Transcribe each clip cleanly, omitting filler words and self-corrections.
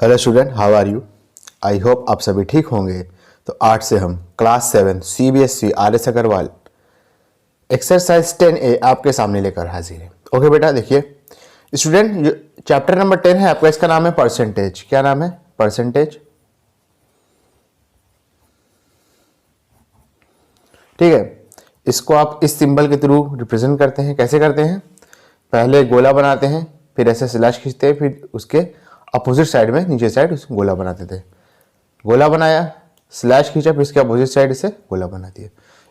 Hello student, how are you. I hope आप सभी ठीक होंगे। तो आज से हम class 7 CBSE RS Agarwal exercise 10A आपके सामने लेकर हाजिर है। ओके बेटा, देखिए स्टूडेंट, चैप्टर नंबर 10 है आपका, इसका नाम है परसेंटेज। क्या नाम है? परसेंटेज। ठीक है, इसको आप इस सिंबल के थ्रू रिप्रेजेंट करते हैं। कैसे करते हैं? पहले गोला बनाते हैं, फिर ऐसे स्लैश खींचते हैं, फिर उसके अपोजिट साइड में नीचे साइड उस गोला बनाते थे। गोला बनाया, स्लैश खींचा, फिर इसके अपोजिट साइड से गोला बना दिया।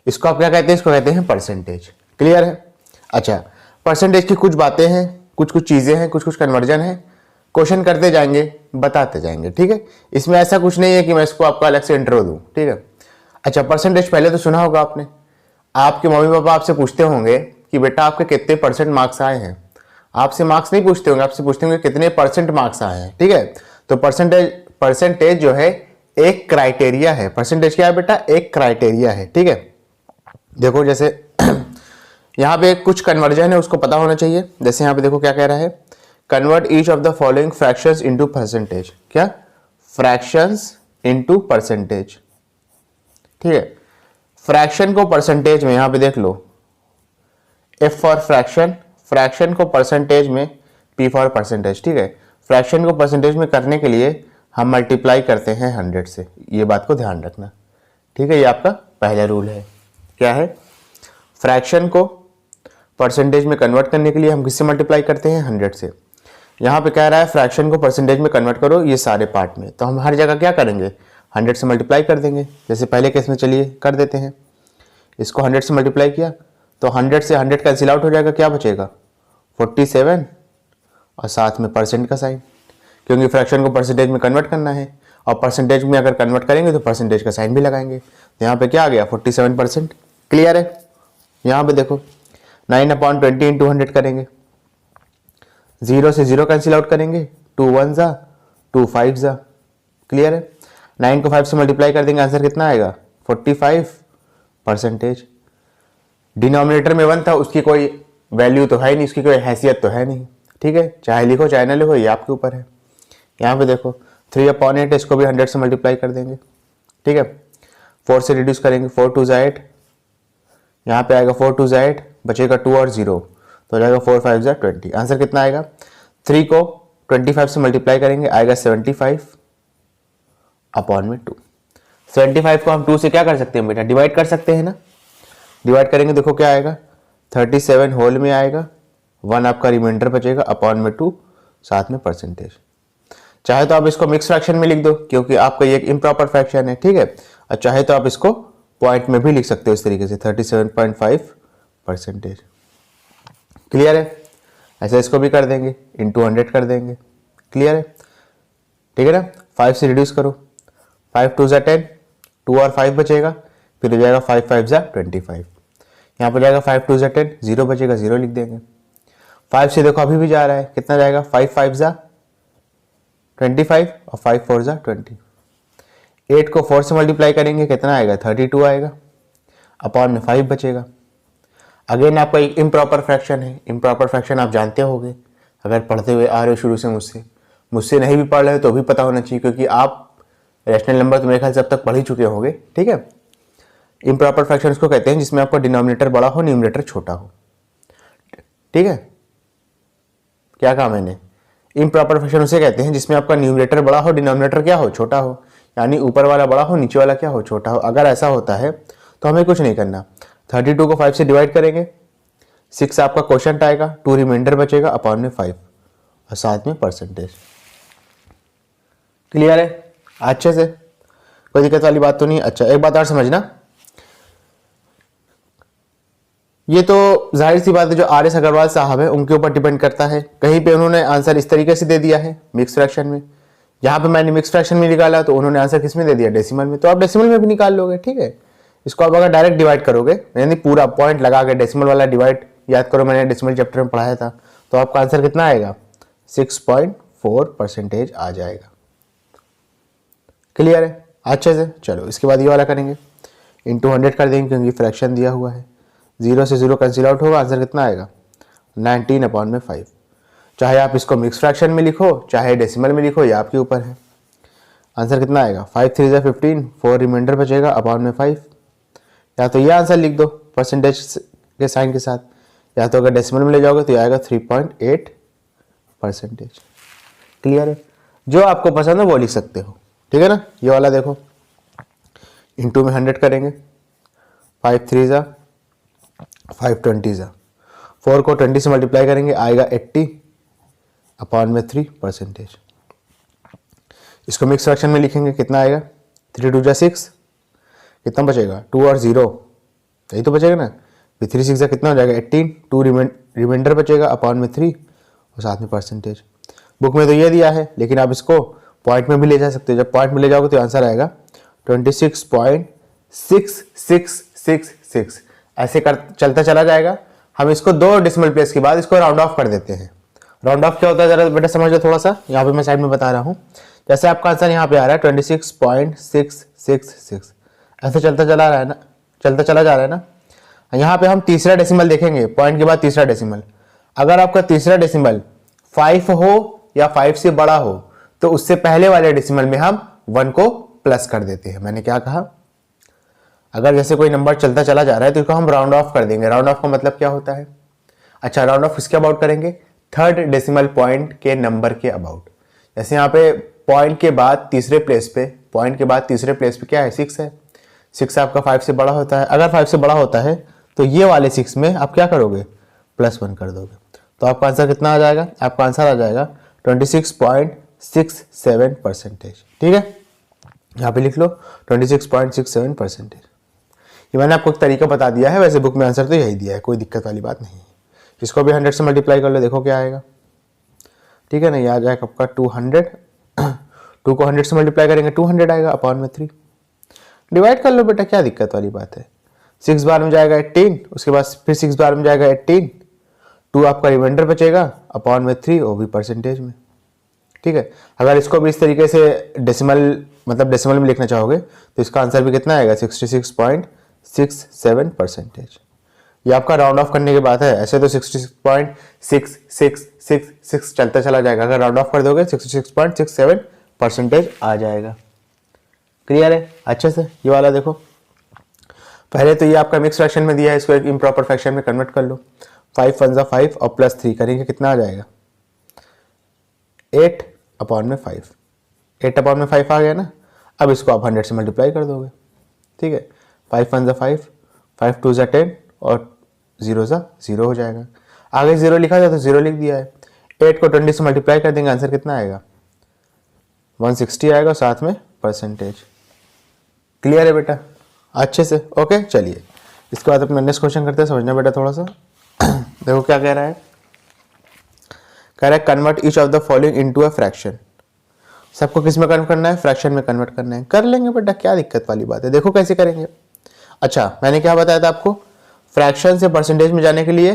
इसको आप क्या कहते हैं? इसको कहते हैं परसेंटेज। क्लियर है? अच्छा, परसेंटेज की कुछ बातें हैं, कुछ कुछ चीज़ें हैं, कुछ कुछ कन्वर्जन है। क्वेश्चन करते जाएंगे, बताते जाएंगे। ठीक है, इसमें ऐसा कुछ नहीं है कि मैं इसको आपको अलग से इंट्रो दूँ। ठीक है। अच्छा, परसेंटेज पहले तो सुना होगा आपने। आपके मम्मी पापा आपसे पूछते होंगे कि बेटा आपके कितने परसेंट मार्क्स आए हैं। आपसे मार्क्स नहीं पूछते होंगे, आपसे पूछते होंगे कितने परसेंट मार्क्स आए हैं। ठीक है, तो परसेंटेज जो है एक क्राइटेरिया है। परसेंटेज क्या है बेटा? एक क्राइटेरिया है। ठीक है, देखो जैसे यहाँ पे कुछ कन्वर्जन है, उसको पता होना चाहिए। जैसे यहाँ पे देखो क्या कह रहा है, convert each of the following fractions into percentage. क्या? Fractions into percentage. ठीक है, फ्रैक्शन को परसेंटेज में यहाँ पे देख लो, F फॉर फ्रैक्शन, फ्रैक्शन को परसेंटेज में P फॉर परसेंटेज। ठीक है, फ्रैक्शन को परसेंटेज में करने के लिए हम मल्टीप्लाई करते हैं 100 से। ये बात को ध्यान रखना। ठीक है, ये आपका पहला रूल है। क्या है? फ्रैक्शन को परसेंटेज में कन्वर्ट करने के लिए हम किससे मल्टीप्लाई करते हैं? 100 से। यहाँ पे कह रहा है फ्रैक्शन को परसेंटेज में कन्वर्ट करो ये सारे पार्ट में, तो हम हर जगह क्या करेंगे? 100 से मल्टीप्लाई कर देंगे। जैसे पहले केस में चलिए कर देते हैं। इसको 100 से मल्टीप्लाई किया तो 100 से 100 कैंसिल आउट हो जाएगा। क्या बचेगा? 47 और साथ में परसेंट का साइन, क्योंकि फ्रैक्शन को परसेंटेज में कन्वर्ट करना है और परसेंटेज में अगर कन्वर्ट करेंगे तो परसेंटेज का साइन भी लगाएंगे। तो यहाँ पे क्या आ गया? 47%। क्लियर है? यहाँ पे देखो 9/20 इंटू 100 करेंगे, 0 से 0 कैंसिल आउट करेंगे, 2 1 जा 2 5 जा। क्लियर है? 9 को 5 से मल्टीप्लाई कर देंगे, आंसर कितना आएगा? 45%। डिनोमिनेटर में 1 था, उसकी कोई वैल्यू तो है नहीं, उसकी कोई हैसियत तो है नहीं। ठीक है, चाहे लिखो चाहे ना लिखो, ये आपके ऊपर है। यहाँ पे देखो 3/8, इसको भी 100 से मल्टीप्लाई कर देंगे। ठीक है, 4 से रिड्यूस करेंगे, 4 2 जा 8, यहाँ पे आएगा 4 2 जा 8, बचेगा 2 और 0, तो हो जाएगा 4 5 जा 20। आंसर कितना आएगा? 3 को 25 से मल्टीप्लाई करेंगे, आएगा 75/2। 75 को हम 2 से क्या कर सकते हैं बेटा? डिवाइड कर सकते हैं ना। डिवाइड करेंगे, देखो क्या आएगा? 37 होल में आएगा, 1 आपका रिमाइंडर बचेगा, अपॉन में 2, साथ में परसेंटेज। चाहे तो आप इसको मिक्स फ्रैक्शन में लिख दो, क्योंकि आपका ये एक इम्प्रॉपर फ्रैक्शन है। ठीक है, और चाहे तो आप इसको पॉइंट में भी लिख सकते हो इस तरीके से, 37.5%। क्लियर है? ऐसा इसको भी कर देंगे, इंटू 100 कर देंगे। क्लियर है? ठीक है ना। 5 से रिड्यूस करो, 5 2 जा 10, 2 और 5 बचेगा, फिर हो जाएगा 5 5 जा 25। यहाँ पर जाएगा 5 2 जा 10, 0 बचेगा, 0 लिख देंगे। 5 से देखो अभी भी जा रहा है, कितना जाएगा? 5 5 जा 25 और 5 4 जा 20। 8 को 4 से मल्टीप्लाई करेंगे, कितना आएगा? 32 आएगा, अपॉन में 5 बचेगा। अगेन आपका एक इम्प्रॉपर फ्रैक्शन है। इम्प्रॉपर फ्रैक्शन आप जानते होंगे, अगर पढ़ते हुए आ रहे हो शुरू से, मुझसे नहीं भी पढ़ रहे हो तो भी पता होना चाहिए, क्योंकि आप रैशनल नंबर तो मेरे ख्याल से अब तक पढ़ ही चुके होंगे। ठीक है, इम्प्रॉपर फ्रैक्शन उसको कहते हैं जिसमें आपका डिनोमिनेटर बड़ा हो, न्यूमरेटर छोटा हो। ठीक है, क्या कहा मैंने? इम्प्रॉपर फ्रैक्शन उसे कहते हैं जिसमें आपका न्यूमरेटर बड़ा हो, डिनोमिनेटर क्या हो? छोटा हो। यानी ऊपर वाला बड़ा हो, नीचे वाला क्या हो? छोटा हो। अगर ऐसा होता है तो हमें कुछ नहीं करना। 32 को 5 से डिवाइड करेंगे, 6 आपका क्वोशंट आएगा, 2 रिमाइंडर बचेगा, अपॉन में 5 और साथ में परसेंटेज। क्लियर है? अच्छे से, कोई दिक्कत वाली बात तो नहीं। अच्छा, एक बात और समझना, ये तो जाहिर सी बात है जो RS अग्रवाल साहब है उनके ऊपर डिपेंड करता है। कहीं पे उन्होंने आंसर इस तरीके से दे दिया है मिक्स फ्रैक्शन में, यहाँ पे मैंने मिक्स फ्रैक्शन में निकाला तो उन्होंने आंसर किस में दे दिया? डेसिमल में। तो आप डेसिमल में भी निकाल लोगे। ठीक है, इसको आप अगर डायरेक्ट डिवाइड करोगे, यानी पूरा पॉइंट लगा के डेसिमल वाला डिवाइड, याद करो मैंने डेसिमल चैप्टर में पढ़ाया था, तो आपका आंसर कितना आएगा? 6.4% आ जाएगा। क्लियर है? अच्छे से। चलो इसके बाद ये वाला करेंगे, इंटू 100 कर देंगे, क्योंकि फ्रैक्शन दिया हुआ है। 0 से 0 कैंसिल आउट होगा, आंसर कितना आएगा? 19/5। चाहे आप इसको मिक्स फ्रैक्शन में लिखो चाहे डेसिमल में लिखो, ये आपके ऊपर है। आंसर कितना आएगा, 5 3 ज़ा 15, 4 रिमाइंडर बचेगा अपॉन में 5। या तो ये आंसर लिख दो परसेंटेज के साइन के साथ, या तो अगर डेसिमल में ले जाओगे तो ये आएगा 3.8%। क्लियर है? जो आपको पसंद है वो लिख सकते हो, ठीक है ना। ये वाला देखो, इंटू में 100 करेंगे, 5 3 ज़ा 5 20 ज़ा, 4 को 20 से मल्टीप्लाई करेंगे आएगा 80 अपॉन में 3%। इसको मिक्स फ्रैक्शन में लिखेंगे, कितना आएगा, 3 2 ज़ा 6, कितना बचेगा, 2 और 0, यही तो बचेगा ना। फिर 3 6 ज़ा कितना हो जाएगा 18, 2 रिमाइंडर बचेगा अपॉन में 3 और साथ में परसेंटेज। बुक में तो ये दिया है, लेकिन आप इसको पॉइंट में भी ले जा सकते हो। जब पॉइंट में ले जाओगे तो आंसर आएगा 26.6666। ऐसे कर चलता चला जाएगा। हम इसको 2 डेसिमल प्लेस के बाद इसको राउंड ऑफ कर देते हैं। राउंड ऑफ क्या होता है जरा बेटा समझ लो थोड़ा सा, यहाँ पे मैं साइड में बता रहा हूँ। जैसे आपका आंसर यहाँ पे आ रहा है 26.666, ऐसे चलता चला रहा है ना, चलता चला जा रहा है ना। यहाँ पे हम तीसरा डेसिमल देखेंगे, पॉइंट के बाद तीसरा डेसिमल। अगर आपका तीसरा डेसिमल 5 हो या 5 से बड़ा हो तो उससे पहले वाले डेसिमल में हम 1 को प्लस कर देते हैं। मैंने क्या कहा, अगर जैसे कोई नंबर चलता चला जा रहा है तो इसको हम राउंड ऑफ कर देंगे। राउंड ऑफ का मतलब क्या होता है, अच्छा राउंड ऑफ किसके अबाउट करेंगे, थर्ड डेसिमल पॉइंट के नंबर के अबाउट। जैसे यहाँ पे पॉइंट के बाद तीसरे प्लेस पे, पॉइंट के बाद तीसरे प्लेस पे क्या है, 6 है। 6 आपका 5 से बड़ा होता है। अगर 5 से बड़ा होता है तो ये वाले 6 में आप क्या करोगे, +1 कर दोगे। तो आपका आंसर कितना आ जाएगा, आपका आंसर आ जाएगा 26.67%। ठीक है, यहाँ पे लिख लो 26.67%। ये मैंने आपको एक तरीका बता दिया है, वैसे बुक में आंसर तो यही दिया है, कोई दिक्कत वाली बात नहीं है। इसको भी 100 से मल्टीप्लाई कर लो, देखो क्या आएगा। ठीक है ना, ये आ जाएगा आपका 200। 2 को 100 से मल्टीप्लाई करेंगे 200 आएगा अपॉन में 3। डिवाइड कर लो बेटा, क्या दिक्कत वाली बात है। 6 बार में जाएगा 18, उसके बाद फिर 6 बार में जाएगा 18, 2 आपका रिमाइंडर बचेगा अपॉन में 3, वो भी परसेंटेज में। ठीक है, अगर इसको भी इस तरीके से डेसिमल मतलब डेसिमल में लिखना चाहोगे तो इसका आंसर भी कितना आएगा, 66.67%। ये आपका राउंड ऑफ करने की बात है। ऐसे तो 66.6666 चलता चला जाएगा, अगर राउंड ऑफ कर दोगे 66.67% आ जाएगा। क्लियर है अच्छे से। ये वाला देखो, पहले तो ये आपका मिक्स फ्रैक्शन में दिया है, इसको एक इम्प्रॉपर फ्रैक्शन में कन्वर्ट कर लो। 5 1 5 और +3 करेंगे, कितना आ जाएगा, 8 अपॉन में 5। 8 अपॉन में 5 आ गया ना। अब इसको आप 100 से मल्टीप्लाई कर दोगे। ठीक है, 5 1 5, 5 2 10 और 0 0 हो जाएगा। आगे 0 लिखा जाए तो 0 लिख दिया है। 8 को 20 से मल्टीप्लाई कर देंगे, आंसर कितना आएगा, 160 आएगा, साथ में परसेंटेज। क्लियर है बेटा अच्छे से। ओके चलिए, इसके बाद अपना नेक्स्ट क्वेश्चन करते हैं, समझना बेटा थोड़ा सा। देखो क्या कह रहा है, कह रहा है convert each of the following into a fraction. सबको किस में कन्वर्ट करना है, फ्रैक्शन में कन्वर्ट करना है। कर लेंगे बेटा, क्या दिक्कत वाली बात है। देखो कैसे करेंगे। अच्छा मैंने क्या बताया था आपको, फ्रैक्शन से परसेंटेज में जाने के लिए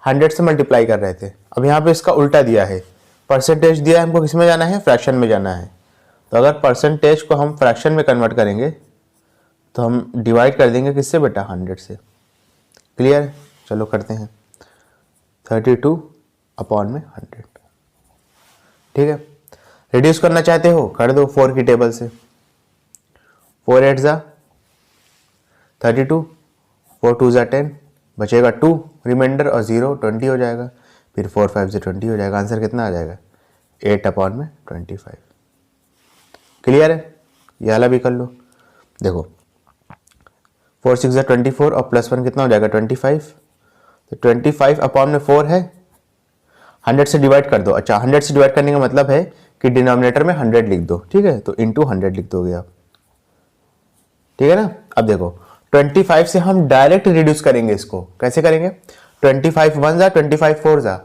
100 से मल्टीप्लाई कर रहे थे। अब यहाँ पे इसका उल्टा दिया है, परसेंटेज दिया है हमको, किस में जाना है, फ्रैक्शन में जाना है। तो अगर परसेंटेज को हम फ्रैक्शन में कन्वर्ट करेंगे तो हम डिवाइड कर देंगे किससे बेटा, 100 से। क्लियर, चलो करते हैं। 32 अपॉन में 100। ठीक है, रिड्यूस करना चाहते हो कर दो 4 की टेबल से। 4 8 ज़ा 32, 4 2 ज़ा 10, बचेगा 2 रिमाइंडर और 0 20 हो जाएगा। फिर 4 5 से 20 हो जाएगा। आंसर कितना आ जाएगा, 8 अपॉन में 25। क्लियर है, ये वाला भी कर लो। देखो 4 6 ज़ा 24 और +1 कितना हो जाएगा, 25। तो 25 अपॉन में 4 है, 100 से डिवाइड कर दो। अच्छा 100 से डिवाइड करने का मतलब है कि डिनोमिनेटर में 100 लिख दो। ठीक है, तो इंटू 100 लिख दोगे आप। ठीक है ना। अब देखो 25 से हम डायरेक्ट रिड्यूस करेंगे इसको, कैसे करेंगे, 25 1 ज़ा 25 4 ज़ा।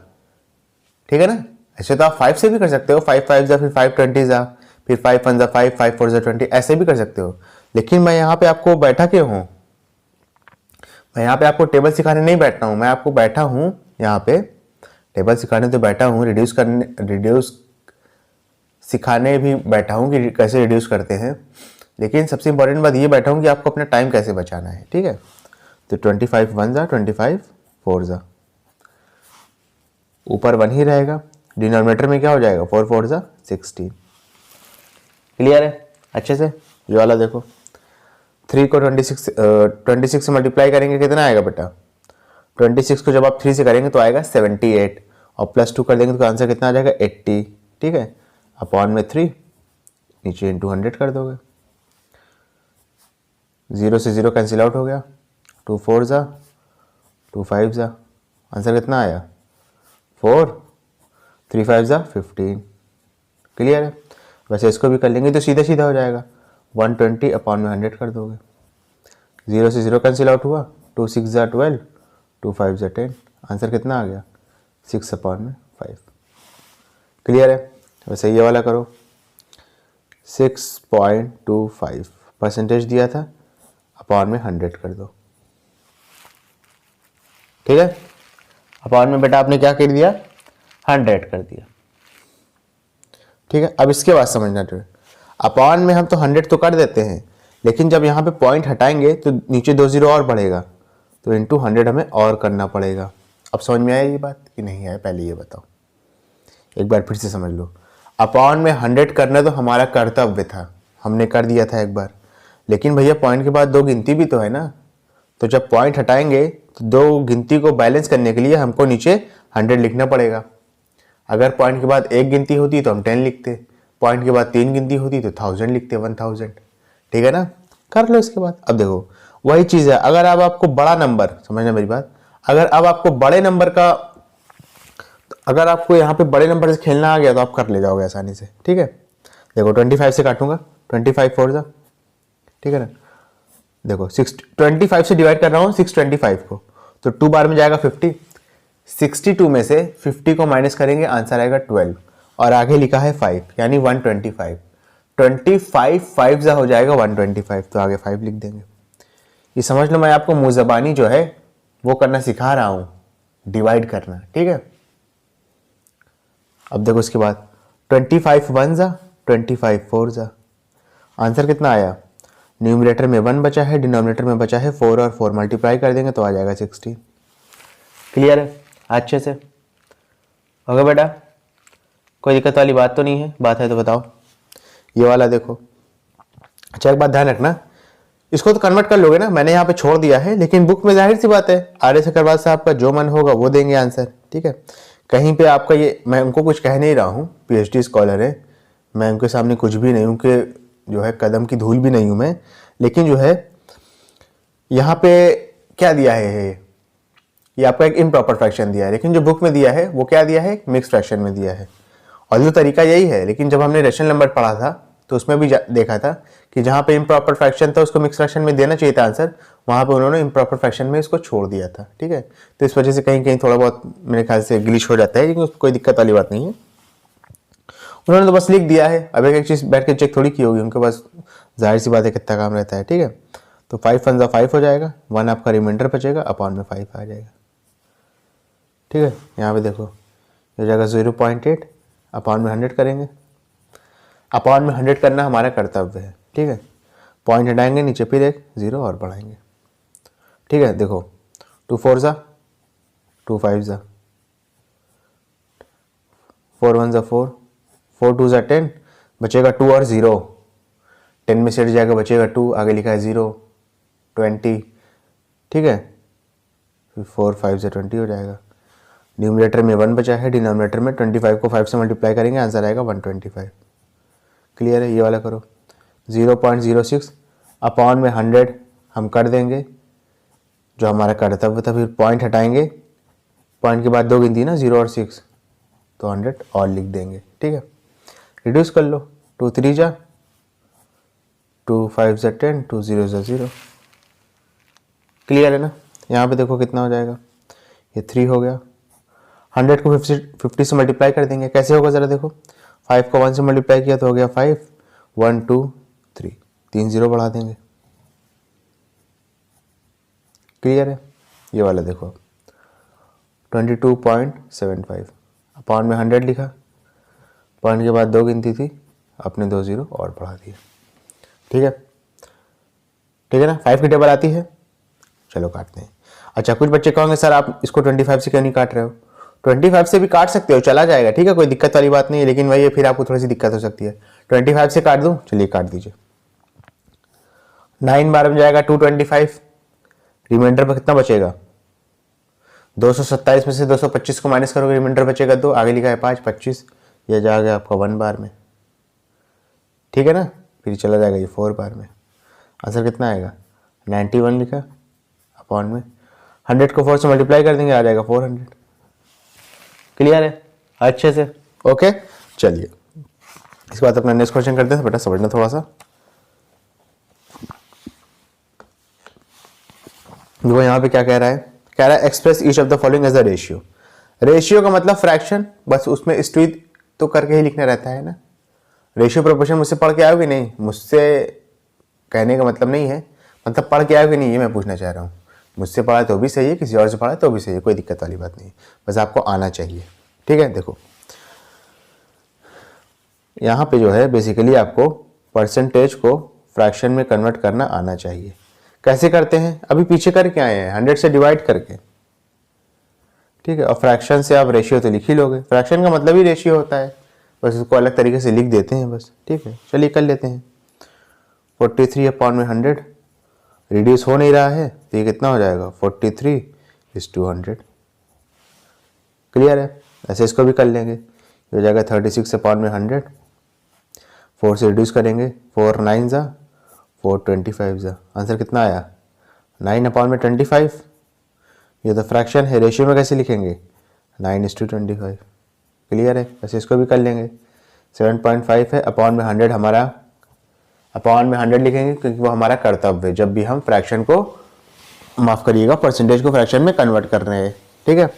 ठीक है ना, ऐसे तो आप 5 से भी कर सकते हो, 5 5 ज़ा फिर 5 20 ज़ा, फिर 5 1 ज़ा 5 5 4 ज़ा 20, ऐसे भी कर सकते हो। लेकिन मैं यहाँ पे आपको बैठा क्यों हूँ, मैं यहाँ पे आपको टेबल सिखाने नहीं बैठा हूँ, मैं आपको बैठा हूँ यहाँ पे टेबल सिखाने तो बैठा हूँ, रिड्यूस सिखाने भी बैठा हूँ कि कैसे रिड्यूस करते हैं। लेकिन सबसे इंपॉर्टेंट बात ये बैठा हूँ कि आपको अपना टाइम कैसे बचाना है। ठीक है, तो 25 1 ज़ा 25 4 ज़ा, ऊपर 1 ही रहेगा, डिनोमिनेटर में क्या हो जाएगा 4 4 जा 16। क्लियर है अच्छे से? ये वाला देखो 3 को 26 से मल्टीप्लाई करेंगे कितना आएगा बेटा, 26 को जब आप 3 से करेंगे तो आएगा 78 और +2 कर देंगे तो आंसर कितना आ जाएगा 80। ठीक है, अपॉन में 3 नीचे इंटू 100 कर दोगे, 0 से 0 कैंसिल आउट हो गया, 2 4 जा 2 5 जा, आंसर कितना आया 4, 3 5 जा 15। क्लियर है? वैसे इसको भी कर लेंगे तो सीधा सीधा हो जाएगा, 120 अपॉन में 100 कर दोगे, 0 से 0 कैंसिल आउट हुआ, 2 6 जा 12, 2 5 जा 10, आंसर कितना आ गया 6 अपॉन में 5। क्लियर है? वैसे ये वाला करो, 6.25 परसेंटेज दिया था, अपॉन में 100 कर दो। ठीक है, अपॉन में बेटा आपने क्या कर दिया 100 कर दिया। ठीक है, अब इसके बाद समझना चाहिए, अपॉन में हम तो 100 तो कर देते हैं, लेकिन जब यहाँ पे पॉइंट हटाएंगे तो नीचे 2 0 और बढ़ेगा, तो इंटू 100 हमें और करना पड़ेगा। अब समझ में आया ये बात कि नहीं आया, पहले ये बताओ, एक बार फिर से समझ लो। अपॉन में 100 करना तो हमारा कर्तव्य था, हमने कर दिया था एक बार, लेकिन भैया पॉइंट के बाद 2 गिनती भी तो है ना, तो जब पॉइंट हटाएंगे तो 2 गिनती को बैलेंस करने के लिए हमको नीचे 100 लिखना पड़ेगा। अगर पॉइंट के बाद 1 गिनती होती तो हम 10 लिखते, पॉइंट के बाद 3 गिनती होती तो 1000 लिखते, 1000। ठीक है ना, कर लो इसके बाद। अब देखो वही चीज़ है, अगर अब आपको बड़ा नंबर, समझना मेरी बात, अगर अब आपको बड़े नंबर का, अगर आपको यहाँ पे बड़े नंबर से खेलना आ गया तो आप कर ले जाओगे आसानी से। ठीक है, देखो 25 से काटूंगा, 25 4 जा, ठीक है ना, देखो 25 से डिवाइड कर रहा हूँ 625 को, तो 2 बार में जाएगा 50, 62 में से 50 को माइनस करेंगे, आंसर आएगा 12 और आगे लिखा है 5 यानी 125, 25 5 जा हो जाएगा 125, तो आगे 5 लिख देंगे। ये समझ लो, मैं आपको मुँह ज़बानी जो है वो करना सिखा रहा हूँ, डिवाइड करना। ठीक है, अब देखो इसके बाद 25 1 जा 25 4 जा, आंसर कितना आया, न्यूमरेटर में 1 बचा है, डिनोमिनेटर में बचा है 4 और 4 मल्टीप्लाई कर देंगे तो आ जाएगा 16। क्लियर है अच्छे से? होगा बेटा, कोई दिक्कत वाली बात तो नहीं है? बात है तो बताओ। ये वाला देखो, अच्छा एक बात ध्यान रखना, इसको तो कन्वर्ट कर लोगे ना, मैंने यहाँ पे छोड़ दिया है, लेकिन बुक में जाहिर सी बात है आर्य सकरवाल साहब का जो मन होगा वो देंगे आंसर। ठीक है, कहीं पे आपका ये, मैं उनको कुछ कह नहीं रहा हूँ, पीएचडी स्कॉलर है, मैं उनके सामने कुछ भी नहीं हूँ, कि जो है कदम की धूल भी नहीं हूँ मैं, लेकिन जो है यहाँ पे क्या दिया है, ये आपका एक इम्प्रॉपर फ्रैक्शन दिया है, लेकिन जो बुक में दिया है वो क्या दिया है, मिक्स फ्रैक्शन में दिया है। और जो तरीका यही है, लेकिन जब हमने रेशनल नंबर पढ़ा था तो उसमें भी देखा था कि जहाँ पे इम्प्रॉपर फ्रैक्शन था उसको मिक्स फ्रैक्शन में देना चाहिए था आंसर, वहाँ पे उन्होंने इम्प्रॉपर फ्रैक्शन में इसको छोड़ दिया था। ठीक है, तो इस वजह से कहीं कहीं थोड़ा बहुत मेरे ख्याल से ग्लिच हो जाता है, लेकिन कोई दिक्कत वाली बात नहीं है, उन्होंने तो बस लिख दिया है। अब एक चीज़ बैठ के चेक थोड़ी की होगी, उनके पास जाहिर सी बात है कितना काम रहता है। ठीक है, तो 5 1 5 हो जाएगा, 1 आपका रिमाइंडर बचेगा, अपॉन में 5 आ जाएगा। ठीक है, यहाँ पे देखो हो जाएगा 0.8, अपॉन में 100 करेंगे, अपॉन में 100 करना हमारा कर्तव्य है। ठीक है, पॉइंट हटाएंगे, नीचे फिर एक 0 और बढ़ाएंगे। ठीक है, देखो 2 4 जा 2 5 जा, 4 1 जा 4, 4 2 जा 10, बचेगा 2 और 0, 10 में से हट जाएगा, बचेगा 2, आगे लिखा है 0 20। ठीक है, फिर 4 5 जा 20 हो जाएगा, न्यूमरेटर में 1 बचा है, डिनोमिनेटर में 25 को 5 से मल्टीप्लाई करेंगे, आंसर आएगा 125। क्लियर है? ये वाला करो, 0.06 अपॉन में 100 हम कर देंगे जो हमारा कर्तव्य था, फिर पॉइंट हटाएंगे, पॉइंट के बाद 2 गिनती ना 0 और 6, तो 100 और लिख देंगे। ठीक है, रिड्यूस कर लो, 2 3 जा 2 5 जा 10, 2 0 जा 0। क्लियर है ना? यहाँ पे देखो कितना हो जाएगा, ये 3 हो गया, 100 को 50 से मल्टीप्लाई कर देंगे, कैसे होगा ज़रा देखो, 5 को 1 से मल्टीप्लाई किया तो हो गया 5, 1 2 3, 3 0 बढ़ा देंगे। क्लियर है? ये वाला देखो 22.75, अपॉन में 100 लिखा, पॉइंट के बाद 2 गिनती थी, अपने 2 0 और बढ़ा दिया। ठीक है, ठीक है ना, 5 की टेबल आती है, चलो काटते हैं। अच्छा, कुछ बच्चे कहोगे सर आप इसको 25 से क्यों नहीं काट रहे हो, 25 से भी काट सकते हो, चला जाएगा, ठीक है, कोई दिक्कत वाली बात नहीं है, लेकिन वही है फिर आपको थोड़ी सी दिक्कत हो सकती है। 25 से काट दूं, चलिए काट दीजिए। 9 बार में जाएगा 225, रिमाइंडर पर कितना बचेगा, 227 में से 225 को माइनस करोगे, रिमाइंडर बचेगा 2, आगे लिखा है 5, 25, ये जाएगा आपका 1 बार में, ठीक है ना। फिर चला जाएगा ये 4 बार में, आंसर कितना आएगा 91 लिखा अपॉन में 100 को 4 से मल्टीप्लाई कर देंगे, आ जाएगा 400। क्लियर है अच्छे से, ओके। चलिए इसके बाद अपना नेक्स्ट क्वेश्चन करते हैं, बेटा समझना थोड़ा सा। देखो यहाँ पे क्या कह रहा है, कह रहा है express each of the following as a ratio. Ratio का मतलब फ्रैक्शन, बस उसमें स्ट्रीट तो करके ही लिखना रहता है ना। रेशियो प्रोपोर्शन मुझसे पढ़ के आओगे नहीं, मुझसे कहने का मतलब नहीं है, मतलब पढ़ के आओगे नहीं, ये मैं पूछना चाह रहा हूँ। मुझसे पढ़ा तो भी सही है, किसी और से पढ़ा तो भी सही है, कोई दिक्कत वाली बात नहीं, बस आपको आना चाहिए, ठीक है। देखो यहाँ पे जो है बेसिकली आपको परसेंटेज को फ्रैक्शन में कन्वर्ट करना आना चाहिए। कैसे करते हैं, अभी पीछे करके आए हैं 100 से डिवाइड करके, ठीक है, और फ्रैक्शन से आप रेशियो तो लिख ही लोगे, फ्रैक्शन का मतलब ही रेशियो होता है, बस उसको अलग तरीके से लिख देते हैं बस, ठीक है। चलिए कर लेते हैं। 43 अपॉन में 100 रिड्यूस हो नहीं रहा है तो ये कितना हो जाएगा 43/100। क्लियर है, ऐसे इसको भी कर लेंगे, ये हो जाएगा 36 अपॉन में 100, 4 से रिड्यूस करेंगे, 4 9 ज़ा 4 25 ज़ा, आंसर कितना आया 9 अपॉन में 25। ये तो फ्रैक्शन है, रेशियो में कैसे लिखेंगे 9:25। क्लियर है, ऐसे इसको भी कर लेंगे। 7.5 है, अपॉन में 100 हमारा, अपॉन में 100 लिखेंगे क्योंकि वो हमारा कर्तव्य है जब भी हम फ्रैक्शन को, माफ़ करिएगा, परसेंटेज को फ्रैक्शन में कन्वर्ट कर रहे हैं, ठीक है।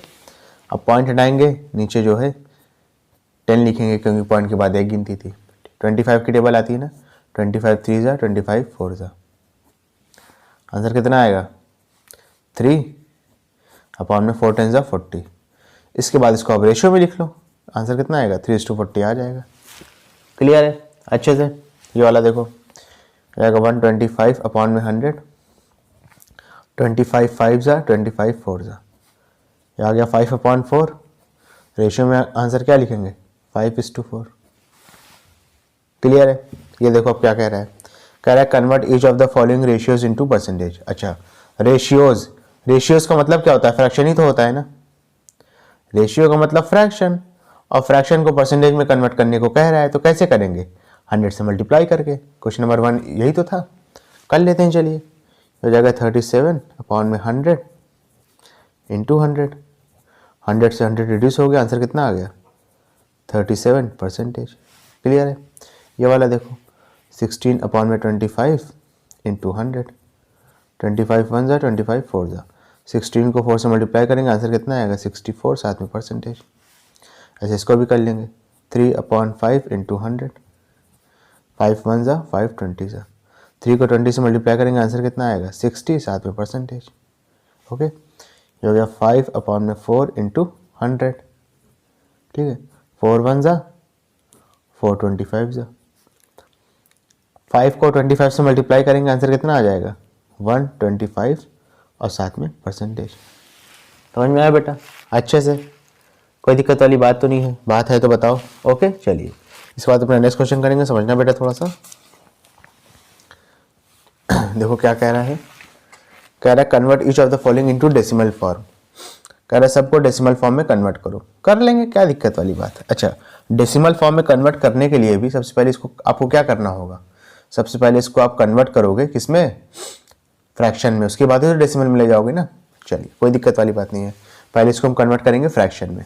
अब पॉइंट हटाएंगे, नीचे जो है 10 लिखेंगे क्योंकि पॉइंट के बाद एक गिनती थी। 25 की टेबल आती है ना, 25 3 ज़ा 25 4 ज़ा, आंसर कितना आएगा 3 अपॉन में 4 10 ज़ा 40। इसके बाद इसको आप रेशियो में लिख लो, आंसर कितना आएगा 3:40 आ जाएगा। क्लियर है अच्छे से, ये वाला देखो आएगा 125 अपॉन में 100, 25 5 ज़ा 25 4 ज़ा, ये आ गया 5 अपॉन 4, रेशियो में आंसर क्या लिखेंगे 5:4। क्लियर है, ये देखो अब क्या कह रहा है, कह रहा है convert each of the following ratios into percentage. अच्छा रेशियोज, रेशियोज का मतलब क्या होता है, फ्रैक्शन ही तो होता है ना, रेशियो का मतलब फ्रैक्शन, और फ्रैक्शन को परसेंटेज में कन्वर्ट करने को कह रहा है, तो कैसे करेंगे 100 से मल्टीप्लाई करके। क्वेश्चन नंबर 1 यही तो था, कर लेते हैं। चलिए हो जाएगा 37 अपॉन में 100 इंटू 100, 100 से 100 रिड्यूस हो गया, आंसर कितना आ गया 37%। क्लियर है, ये वाला देखो 16 अपॉन में 25 इंटू 100, 25 1 ज़ा 25 4 ज़ा, 16 को 4 से मल्टीप्लाई करेंगे, आंसर कितना आएगा 64, साथ में परसेंटेज। ऐसे इसको भी कर लेंगे 3 अपॉन 5 इंटू 100, 5 1 ज़ा 5 20 ज़ा, 3 को 20 से मल्टीप्लाई करेंगे, आंसर कितना आएगा 60, साथ में परसेंटेज। ओके, ये हो गया 5 अपॉन में 4 इंटू 100, ठीक है, 4 1 ज़ा 4 25 ज़ा, 5 को 25 से मल्टीप्लाई करेंगे, आंसर कितना आ जाएगा 125 और साथ में परसेंटेज। समझ में आया बेटा अच्छे से, कोई दिक्कत वाली बात तो नहीं है, बात है तो बताओ। ओके चलिए इसके बाद अपना नेक्स्ट क्वेश्चन करेंगे, समझना बेटा थोड़ा सा। देखो क्या कह रहा है, कह रहा है convert each of the following into decimal form, कह रहा है सबको डेसिमल फॉर्म में कन्वर्ट करो, कर लेंगे, क्या दिक्कत वाली बात है। अच्छा डेसिमल फॉर्म में कन्वर्ट करने के लिए भी सबसे पहले इसको आपको क्या करना होगा, सबसे पहले इसको आप कन्वर्ट करोगे किसमें, फ्रैक्शन में, उसके बाद ही तो डेसिमल में ले जाओगे ना। चलिए कोई दिक्कत वाली बात नहीं है, पहले इसको हम कन्वर्ट करेंगे फ्रैक्शन में।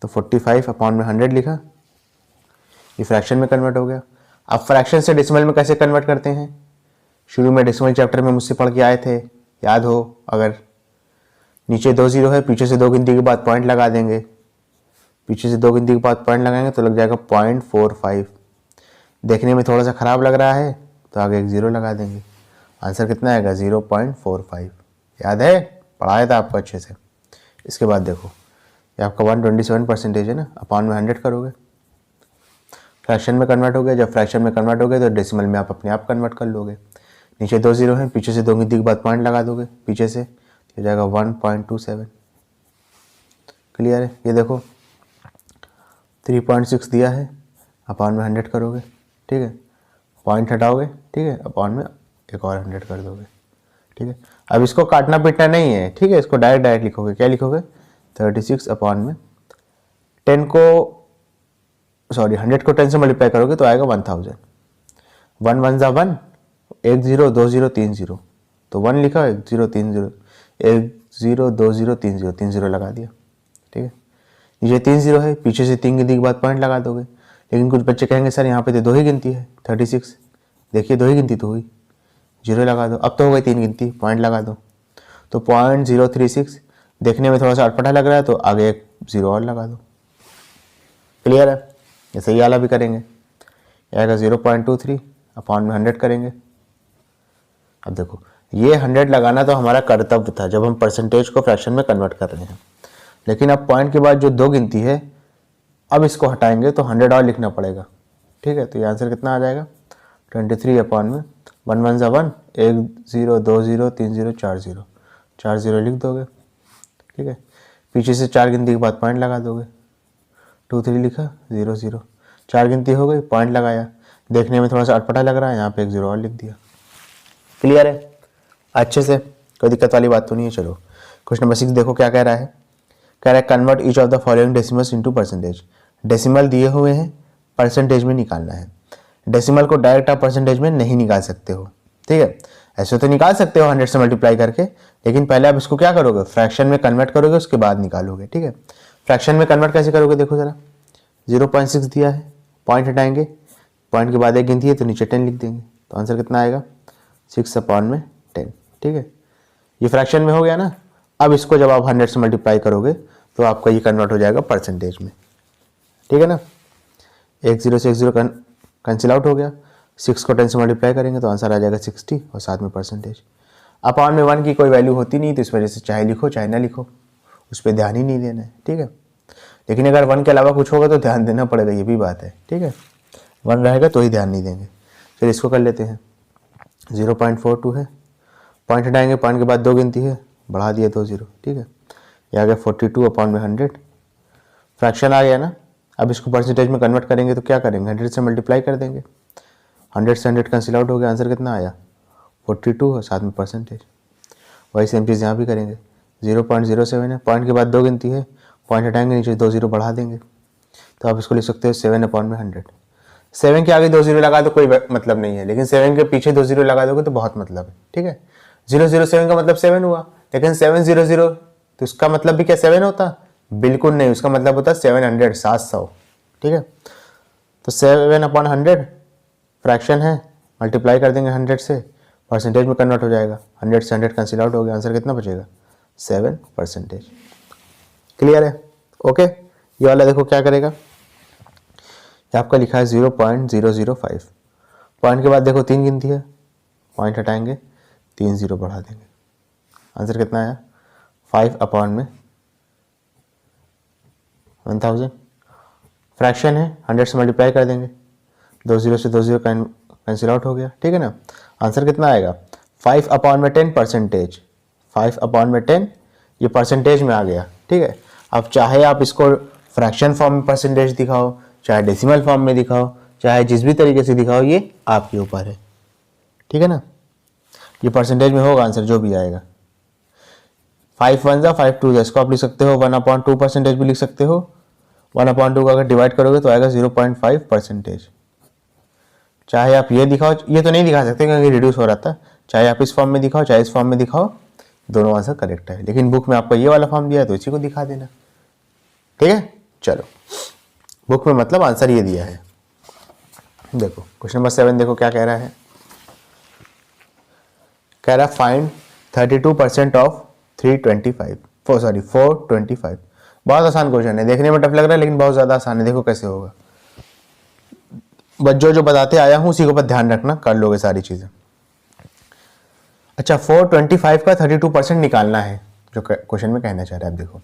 तो 45 अपॉन में 100 लिखा, ये फ्रैक्शन में कन्वर्ट हो गया। अब फ्रैक्शन से डेसिमल में कैसे कन्वर्ट करते हैं, शुरू में डेसिमल चैप्टर में मुझसे पढ़ के आए थे, याद हो अगर, नीचे 2 0 है, पीछे से 2 गिनती के बाद पॉइंट लगा देंगे, पीछे से 2 गिनती के बाद पॉइंट लगाएंगे तो लग जाएगा 0.45। देखने में थोड़ा सा ख़राब लग रहा है तो आगे एक 0 लगा देंगे, आंसर कितना आएगा 0.45। याद है, पढ़ाया था आपको अच्छे से। इसके बाद देखो ये आपका 127% है ना, अपॉन में 100 करोगे, फ्रैक्शन में कन्वर्ट हो गया, जब फ्रैक्शन में कन्वर्ट हो गया तो डेसिमल में आप अपने आप कन्वर्ट कर लोगे। नीचे 2 0 हैं, पीछे से 2 गिनती के बाद पॉइंट लगा दोगे, पीछे से हो जाएगा 1.27। क्लियर है? ये देखो 3.6 दिया है, अपॉन में 100 करोगे, ठीक है, पॉइंट हटाओगे, ठीक है, अपॉन में एक और 100 कर दोगे, ठीक है। अब इसको काटना पीटना नहीं है, ठीक है, इसको डायरेक्ट लिखोगे। क्या लिखोगे? 36 अपॉन में 10 को 100 को 10 से मल्टीप्लाई करोगे तो आएगा 1000। 1 1 जा 1, 1 0 2 0 3 0, तो 1 लिखा, 1 0 3 0, 1 0 2 0 3 0, 3 0 लगा दिया, ठीक है। ये 3 0 है, पीछे से 3 गिनती के बाद पॉइंट लगा दोगे। लेकिन कुछ बच्चे कहेंगे सर यहाँ पे तो 2 ही गिनती है, 36, देखिए 2 ही गिनती तो हुई, 0 लगा दो। अब तो हो गई 3 गिनती, पॉइंट लगा दो, तो 0.036 देखने में थोड़ा सा अटपटा लग रहा है, तो आगे एक 0 और लगा दो। क्लियर है? ऐसे ही वाला भी करेंगे, आएगा 0.23 अपॉन में 100 करेंगे। अब देखो ये 100 लगाना तो हमारा कर्तव्य था जब हम परसेंटेज को फ्रैक्शन में कन्वर्ट कर रहे हैं, लेकिन अब पॉइंट के बाद जो 2 गिनती है, अब इसको हटाएंगे तो 100 और लिखना पड़ेगा, ठीक है। तो ये आंसर कितना आ जाएगा? 23 अपॉन में 1 1 जा 1, 1 0 2 0 3 0 4 0, 4 0 लिख दोगे, ठीक है। पीछे से 4 गिनती के बाद पॉइंट लगा दोगे, 2 3 लिखा, 0 0, 4 गिनती हो गई, पॉइंट लगाया, देखने में थोड़ा सा अटपटा लग रहा है, यहाँ पे एक 0 और लिख दिया। क्लियर है? अच्छे से, कोई दिक्कत वाली बात तो नहीं है। चलो क्वेश्चन नंबर 6 देखो क्या कह रहा है। कह रहा है convert each of the following decimals into percentage. Decimal दिए हुए हैं, परसेंटेज में निकालना है। डेसिमल को डायरेक्ट आप परसेंटेज में नहीं निकाल सकते हो, ठीक है। ऐसे तो निकाल सकते हो 100 से मल्टीप्लाई करके, लेकिन पहले आप इसको क्या करोगे? फ्रैक्शन में कन्वर्ट करोगे, उसके बाद निकालोगे, ठीक है। फ्रैक्शन में कन्वर्ट कैसे करोगे? देखो जरा, 0.6 दिया है, पॉइंट हटाएंगे, पॉइंट के बाद एक गिनती है तो नीचे 10 लिख देंगे, तो आंसर कितना आएगा? 6 अपॉन में 10, ठीक है। ये फ्रैक्शन में हो गया ना। अब इसको जब आप 100 से मल्टीप्लाई करोगे तो आपका ये कन्वर्ट हो जाएगा परसेंटेज में, ठीक है ना। 1 0 से 1 0 कैंसिल आउट हो गया, 6 को 10 से मल्टीप्लाई करेंगे तो आंसर आ जाएगा 60 और साथ में परसेंटेज। अपॉन में 1 की कोई वैल्यू होती नहीं, तो इस वजह से चाहे लिखो चाहे ना लिखो, उस पर ध्यान ही नहीं देना है, ठीक है। लेकिन अगर 1 के अलावा कुछ होगा तो ध्यान देना पड़ेगा, ये भी बात है, ठीक है। 1 रहेगा तो ही ध्यान नहीं देंगे। चलिए इसको कर लेते हैं, 0.42 है, पॉइंट हटाएंगे, पॉइंट के बाद 2 गिनती है, बढ़ा दिया 2 0, ठीक है। ये आ गया 42 अपॉन में 100, फ्रैक्शन आ गया ना। अब इसको परसेंटेज में कन्वर्ट करेंगे तो क्या करेंगे? 100 से मल्टीप्लाई कर देंगे, 100 से 100 कैंसिल आउट हो गया, आंसर कितना आया? 42 और साथ में परसेंटेज। वही सेम चीज़ यहाँ भी करेंगे, 0.07 है, पॉइंट के बाद 2 गिनती है, पॉइंट हटाएंगे, नीचे 2 0 बढ़ा देंगे, तो आप इसको लिख सकते हो 7 अपॉन में 100। 7 के आगे 2 0 लगा दो कोई मतलब नहीं है, लेकिन 7 के पीछे 2 0 लगा दोगे तो बहुत मतलब है, ठीक है। 007 का मतलब 7 हुआ, लेकिन 700 तो उसका मतलब भी क्या 7 होता? बिल्कुल नहीं, उसका मतलब होता 700, 700, ठीक है। तो 7 अपॉन 100 फ्रैक्शन है, मल्टीप्लाई कर देंगे 100 से, परसेंटेज में कन्वर्ट हो जाएगा, 100 से 100 कैंसिल आउट हो गया, आंसर कितना बचेगा? 7%। क्लियर है? ओके। ये वाला देखो क्या करेगा, ये आपका लिखा है 0.005, पॉइंट के बाद देखो 3 गिनती है, पॉइंट हटाएंगे, 3 0 बढ़ा देंगे, आंसर कितना आया? 5 अपॉन में 1000। फ्रैक्शन है, 100 से मल्टीप्लाई कर देंगे, 2 0 से 2 0 कैंसिल आउट हो गया, ठीक है ना। आंसर कितना आएगा? 5 अपॉन में 10 परसेंटेज, 5 अपॉन में 10, ये परसेंटेज में आ गया, ठीक है। अब चाहे आप इसको फ्रैक्शन फॉर्म में परसेंटेज दिखाओ, चाहे डेसिमल फॉर्म में दिखाओ, चाहे जिस भी तरीके से दिखाओ, ये आपके ऊपर है, ठीक है ना। ये परसेंटेज में होगा आंसर जो भी आएगा। 5 1 जा 5 2 जा, इसको आप लिख सकते हो 1/2 परसेंटेज भी लिख सकते हो। 1/2 को अगर डिवाइड करोगे तो आएगा 0.5 परसेंटेज। चाहे आप ये दिखाओ, ये तो नहीं दिखा सकते क्योंकि रिड्यूस हो रहा था, चाहे आप इस फॉर्म में दिखाओ चाहे इस फॉर्म में दिखाओ, दोनों आंसर करेक्ट है। लेकिन बुक में आपको ये वाला फॉर्म दिया है तो इसी को दिखा देना, ठीक है। चलो बुक में मतलब आंसर ये दिया है। देखो क्वेश्चन नंबर 7 देखो क्या कह रहा है। कह रहा फाइंड 32% ऑफ 425। बहुत आसान क्वेश्चन है, देखने में टफ लग रहा है लेकिन बहुत ज़्यादा आसान है। देखो कैसे होगा, बस जो बताते आया हूँ उसी के ऊपर ध्यान रखना, कर लोगे सारी चीज़ें। अच्छा 425 का 32% निकालना है, जो क्वेश्चन में कहना चाह रहा है। अब देखो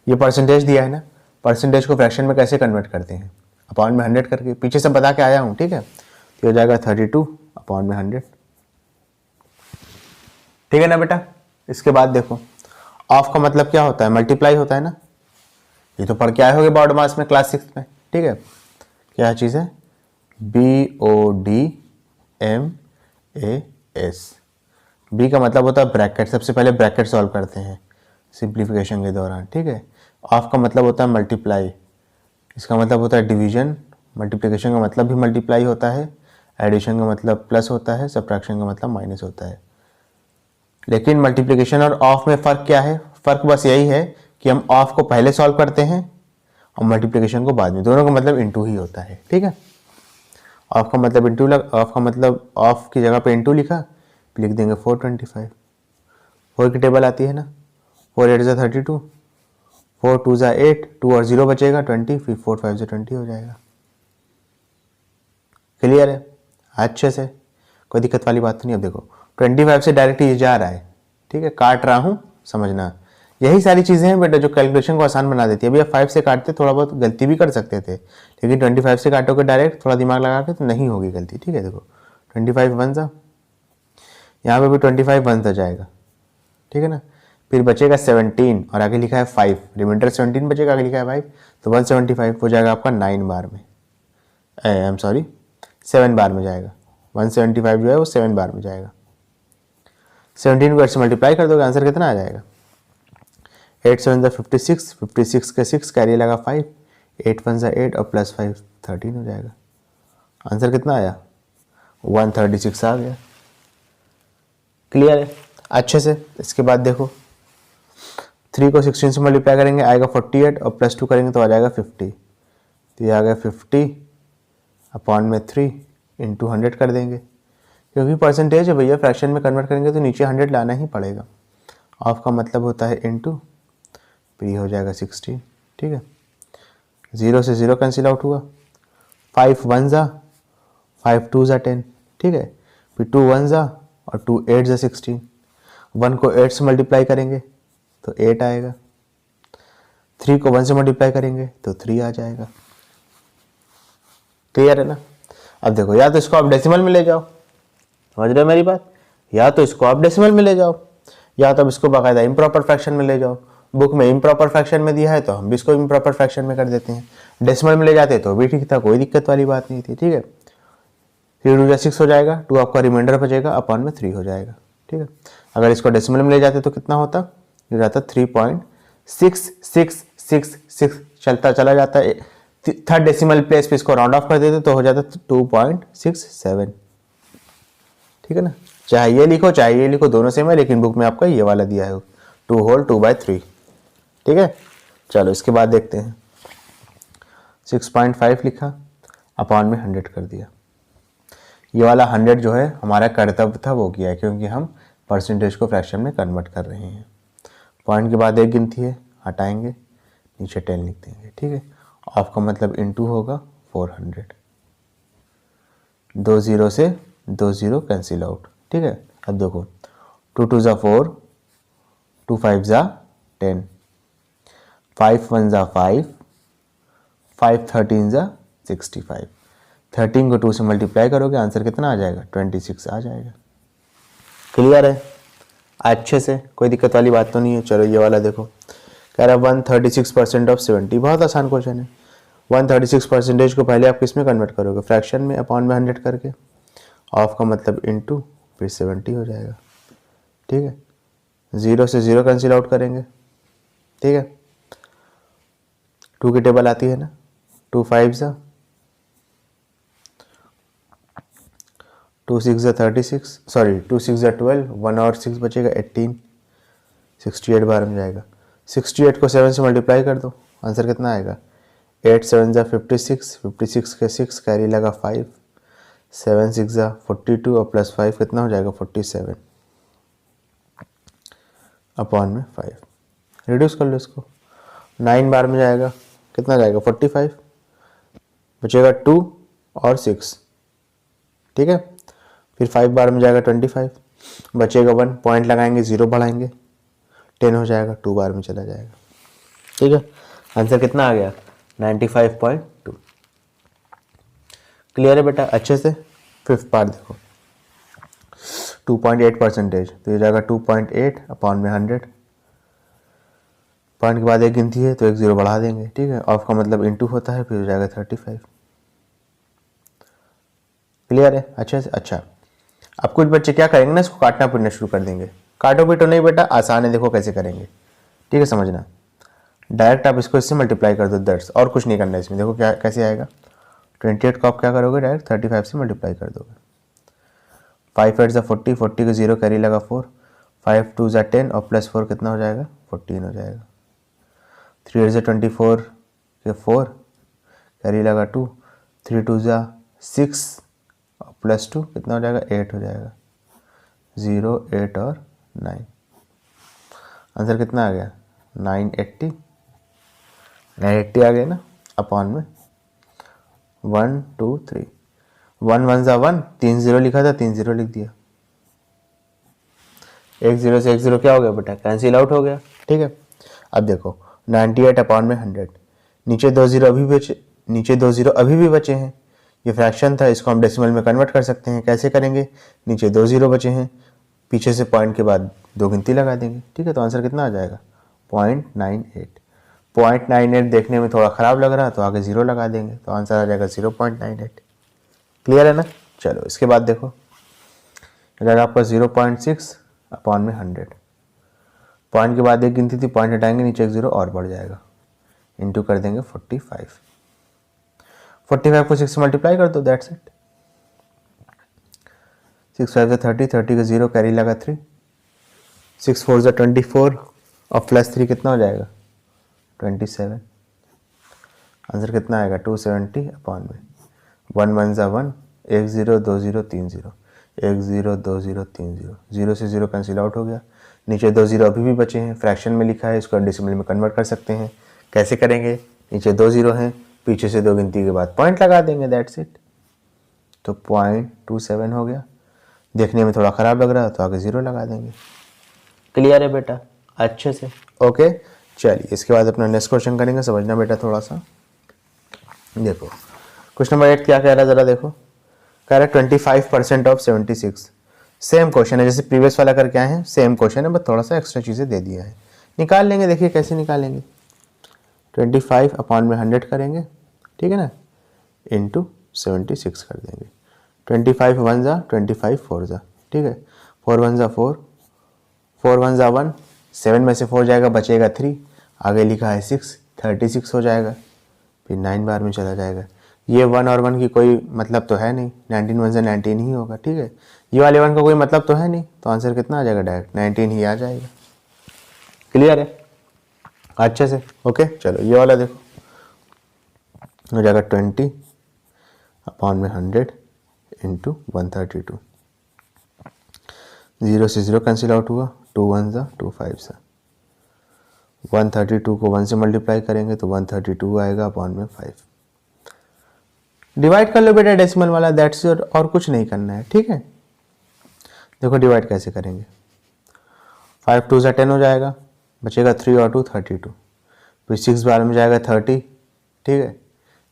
ये परसेंटेज दिया है ना, परसेंटेज को फ्रैक्शन में कैसे कन्वर्ट करते हैं? अपॉन में 100 करके, पीछे से बता के आया हूँ, ठीक है। तो हो जाएगा 32 अपॉन में 100, ठीक है ना बेटा। इसके बाद देखो ऑफ का मतलब क्या होता है? मल्टीप्लाई होता है ना, ये तो पढ़ के आए होगे बोर्ड मास में क्लास 6 में, ठीक है। क्या चीज़ है? BODMAS। बी का मतलब होता है ब्रैकेट, सबसे पहले ब्रैकेट सॉल्व करते हैं सिंप्लीफिकेशन के दौरान, ठीक है। ऑफ का मतलब होता है मल्टीप्लाई, इसका मतलब होता है डिवीजन, मल्टीप्लिकेशन का मतलब भी मल्टीप्लाई होता है, एडिशन का मतलब प्लस होता है, सब्ट्रैक्शन का मतलब माइनस होता है। लेकिन मल्टीप्लिकेशन और ऑफ में फ़र्क क्या है? फ़र्क बस यही है कि हम ऑफ को पहले सॉल्व करते हैं और मल्टीप्लिकेशन को बाद में, दोनों का मतलब इनटू ही होता है, ठीक है। ऑफ का मतलब इनटू, ऑफ का मतलब ऑफ की जगह पे इनटू लिखा, लिख देंगे 425। 4 की टेबल आती है ना, 4 8 ज़ा 32, 4 2 ज़ा 8, 2 और 0 बचेगा 20, फिर 4 5 ज़ा 20 हो जाएगा। क्लियर है? अच्छे से, कोई दिक्कत वाली बात तो नहीं। अब देखो 25 से डायरेक्ट ये जा रहा है, ठीक है, काट रहा हूँ, समझना। यही सारी चीज़ें हैं बेटा जो कैलकुलेशन को आसान बना देती है। अभी आप 5 से काटते थोड़ा बहुत गलती भी कर सकते थे, लेकिन 25 से काटोगे डायरेक्ट थोड़ा दिमाग लगा के तो नहीं होगी गलती, ठीक है। देखो 25 वन सा, यहाँ पे भी 25 वन सा जाएगा, ठीक है ना। फिर बचेगा 17 और आगे लिखा है 5, रिमाइंडर 17 बचेगा, आगे लिखा है 5, तो 175 हो जाएगा आपका 9 बार में, आई एम सॉरी 7 बार में जाएगा। 175 जो है वो 7 बार में जाएगा। 17 को 8 से मल्टीप्लाई कर दोगे, आंसर कितना आ जाएगा? 8 7 ज़ा 56, 56 के 6 कैरी लगा 5, 8 1 ज़ा 8 और प्लस 5 13 हो जाएगा। आंसर कितना आया? 136 आ गया। क्लियर है अच्छे से? इसके बाद देखो 3 को 16 से मल्टीप्लाई करेंगे आएगा 48 और प्लस 2 करेंगे तो आ जाएगा 50, तो ये आ गया 50 अपॉन में 3 इंटू 100 कर देंगे, क्योंकि परसेंटेज है भैया, फ्रैक्शन में कन्वर्ट करेंगे तो नीचे 100 लाना ही पड़ेगा। ऑफ का मतलब होता है इंटू, फिर ये हो जाएगा 16, ठीक है। 0 से 0 कैंसिल आउट हुआ, 5 1 ज़ा 5 2 ज़ा 10, ठीक है। फिर 2 1 ज़ा और 2 8 ज़ा 16, 1 को 8 से मल्टीप्लाई करेंगे तो 8 आएगा, 3 को 1 से मल्टीप्लाई करेंगे तो 3 आ जाएगा। क्लियर है ना? अब देखो या तो इसको आप डेसिमल में ले जाओ, समझ रहे हो मेरी बात, या तो इसको आप डेसिमल में ले जाओ, या तो अब इसको बाकायदा इम्प्रॉपर फ्रैक्शन में ले जाओ। बुक में इम्प्रॉपर फ्रैक्शन में दिया है तो हम भी इसको इम्प्रॉपर फ्रैक्शन में कर देते हैं, डेसिमल में ले जाते तो भी ठीक था, कोई दिक्कत वाली बात नहीं थी, ठीक है। 3 2 6 हो जाएगा, 2 आपका रिमाइंडर बचेगा अपॉन में 3 हो जाएगा, ठीक है। अगर इसको डेसिमल में ले जाते तो कितना होता? ये जाता 3.6666, चलता चला जाता है, थर्ड डेसिमल प्लेस पे इसको राउंड ऑफ कर देते तो हो जाता 2.67, ठीक है ना। चाहे ये लिखो चाहे ये लिखो, दोनों सेम है, लेकिन बुक में आपका ये वाला दिया है 2 होल 2/3, ठीक है। चलो इसके बाद देखते हैं, 6.5 लिखा अपॉन में 100 कर दिया। ये वाला 100 जो है हमारा कर्तव्य था वो किया है, क्योंकि हम परसेंटेज को फ्रैक्शन में कन्वर्ट कर रहे हैं। पॉइंट के बाद एक गिनती है, हटाएंगे, नीचे 10 लिख देंगे, ठीक है। ऑफ का मतलब इनटू होगा 400, 2 0 से 2 0 कैंसिल आउट, ठीक है। अब देखो 2 2 ज़ा 4, 2 5 ज़ा 10, 5 1 ज़ा 5, 5 13 ज़ा 65, 13 को 2 से मल्टीप्लाई करोगे आंसर कितना आ जाएगा? 26 आ जाएगा। क्लियर है अच्छे से? कोई दिक्कत वाली बात तो नहीं है। चलो ये वाला देखो, कह रहा है 136% ऑफ 70, बहुत आसान क्वेश्चन है। 136% को पहले आप किस में कन्वर्ट करोगे? फ्रैक्शन में, अपॉन में 100 करके, ऑफ का मतलब इनटू, फिर 70 हो जाएगा, ठीक है। 0 से 0 कैंसिल आउट करेंगे, ठीक है। 2 की टेबल आती है ना, 2 5 ज़ा, 2 6 ज़ा 36, सॉरी 2 6 ज़ा 12, 1 और 6 बचेगा 18, 68 बार में जाएगा। 68 को 7 से मल्टीप्लाई कर दो, आंसर कितना आएगा? 8 7 ज़ा 56, 56 के 6 कैरी लगा 5, 7 6 ज़ा 42 और प्लस 5 कितना हो जाएगा? 47 अपॉन में 5, रिड्यूस कर लो इसको, 9 बार में जाएगा, कितना जाएगा? 45, बचेगा 2 और 6, ठीक है। फिर 5 बार में जाएगा 25, बचेगा 1, पॉइंट लगाएंगे, 0 बढ़ाएंगे, 10 हो जाएगा, 2 बार में चला जाएगा, ठीक है। आंसर कितना आ गया? 95.2। क्लियर है बेटा अच्छे से? 5th पार्ट देखो, 2.8%, तो ये जाएगा 2.8 अपॉन में 100, पॉइंट के बाद एक गिनती है तो एक जीरो बढ़ा देंगे, ठीक है। ऑफ का मतलब इंटू होता है, फिर हो जाएगा 35। क्लियर है अच्छे से। अच्छा, अब कुछ बच्चे क्या करेंगे ना, इसको काटना पीटना शुरू कर देंगे। काटो पीटो नहीं बेटा, आसान है, देखो कैसे करेंगे, ठीक है, समझना। डायरेक्ट आप इसको इससे मल्टीप्लाई कर दो, दैट्स, और कुछ नहीं करना है इसमें। देखो क्या कैसे आएगा, 28 को आप क्या करोगे, डायरेक्ट 35 से मल्टीप्लाई कर दोगे। 5 8 40, 40 को 0 कैरी लगा 4, 5 2 10 और प्लस 4 कितना हो जाएगा, 14 हो जाएगा। 3 8 24 के 4 कैरी लगा 2, 3 2 6 और प्लस 2 कितना हो जाएगा, 8 हो जाएगा। 0 8 और 9, आंसर कितना आ गया, 980। 980 आ गया ना, अपॉन में 1 2 3, 1 1 ज़ा 1, 3 0 लिखा था, 3 0 लिख दिया। एक जीरो से एक जीरो क्या हो गया बेटा, कैंसिल आउट हो गया, ठीक है। अब देखो 98 अपॉन में 100, नीचे 2 जीरो अभी भी बचे हैं। ये फ्रैक्शन था, इसको हम डेसिमल में कन्वर्ट कर सकते हैं। कैसे करेंगे, नीचे 2 जीरो बचे हैं, पीछे से पॉइंट के बाद 2 गिनती लगा देंगे, ठीक है। तो आंसर कितना आ जाएगा, 0.98। 0.98 देखने में थोड़ा ख़राब लग रहा है तो आगे 0 लगा देंगे, तो आंसर आ जाएगा 0.98। क्लियर है ना। चलो इसके बाद देखो, अगर आपका 0.6 अपॉन में 100, पॉइंट के बाद एक गिनती थी, पॉइंट हटाएंगे, नीचे एक जीरो और बढ़ जाएगा, इंटू कर देंगे 45। 45 को 6 से मल्टीप्लाई कर दो, दैट्स इट। 6 5 ज़ा 30, 30 का 0 कैरी लगा 3, 6 4 ज़ा 24 और प्लस 3 कितना हो जाएगा, 27। आंसर कितना आएगा, 270 अपॉन में 1 1 ज़ा 1, 1 0 2 0 3 0, 1 0 2 0 3 0, 0 से 0 कैंसिल आउट हो गया। नीचे 2 जीरो अभी भी बचे हैं, फ्रैक्शन में लिखा है, इसको डेसिमल में कन्वर्ट कर सकते हैं। कैसे करेंगे, नीचे 2 जीरो हैं, पीछे से 2 गिनती के बाद पॉइंट लगा देंगे, दैट्स इट। तो 0.27 हो गया। देखने में थोड़ा ख़राब लग रहा है तो आगे 0 लगा देंगे। क्लियर है बेटा अच्छे से, ओके। चलिए इसके बाद अपना नेक्स्ट क्वेश्चन करेंगे, समझना बेटा थोड़ा सा। देखो क्वेश्चन नंबर 8 क्या कह रहा है, ज़रा देखो। कह रहा है 25% ऑफ 76। सेम क्वेश्चन है जैसे प्रीवियस वाला करके आए हैं, सेम क्वेश्चन है, बस थोड़ा सा एक्स्ट्रा चीज़ें दे दिया है। निकाल लेंगे, देखिए कैसे निकालेंगे। 25 अपॉन में 100 करेंगे, ठीक है ना, इंटू 76 कर देंगे। 25 1 ज़ा 25 4 ज़ा, ठीक है, 4 1 ज़ा 4, 4 1 ज़ा 1, 7 में से 4 जाएगा, बचेगा 3, आगे लिखा है 6, 36 हो जाएगा, फिर 9 बार में चला जाएगा। ये 1 और 1 की कोई मतलब तो है नहीं, 19 1 से 19 ही होगा, ठीक है। ये वाले 1 का कोई मतलब तो है नहीं, तो आंसर कितना आ जाएगा, डायरेक्ट 19 ही आ जाएगा। क्लियर है अच्छे से, ओके। चलो ये वाला देखो, हो जाएगा 20 अपॉन में 100 इंटू 132। 0 से 0 कैंसिल आउट हुआ, 2 1 ज़ा 2 5 ज़ा। 132 को 1 से मल्टीप्लाई करेंगे तो 132 आएगा अपॉन में 5। डिवाइड कर लो बेटा डेसिमल वाला, दैट्स योर, और कुछ नहीं करना है, ठीक है। देखो डिवाइड कैसे करेंगे, 5 2 ज़ा 10 हो जाएगा, बचेगा 3 और 2 32, फिर 6 बार में जाएगा 30, ठीक है,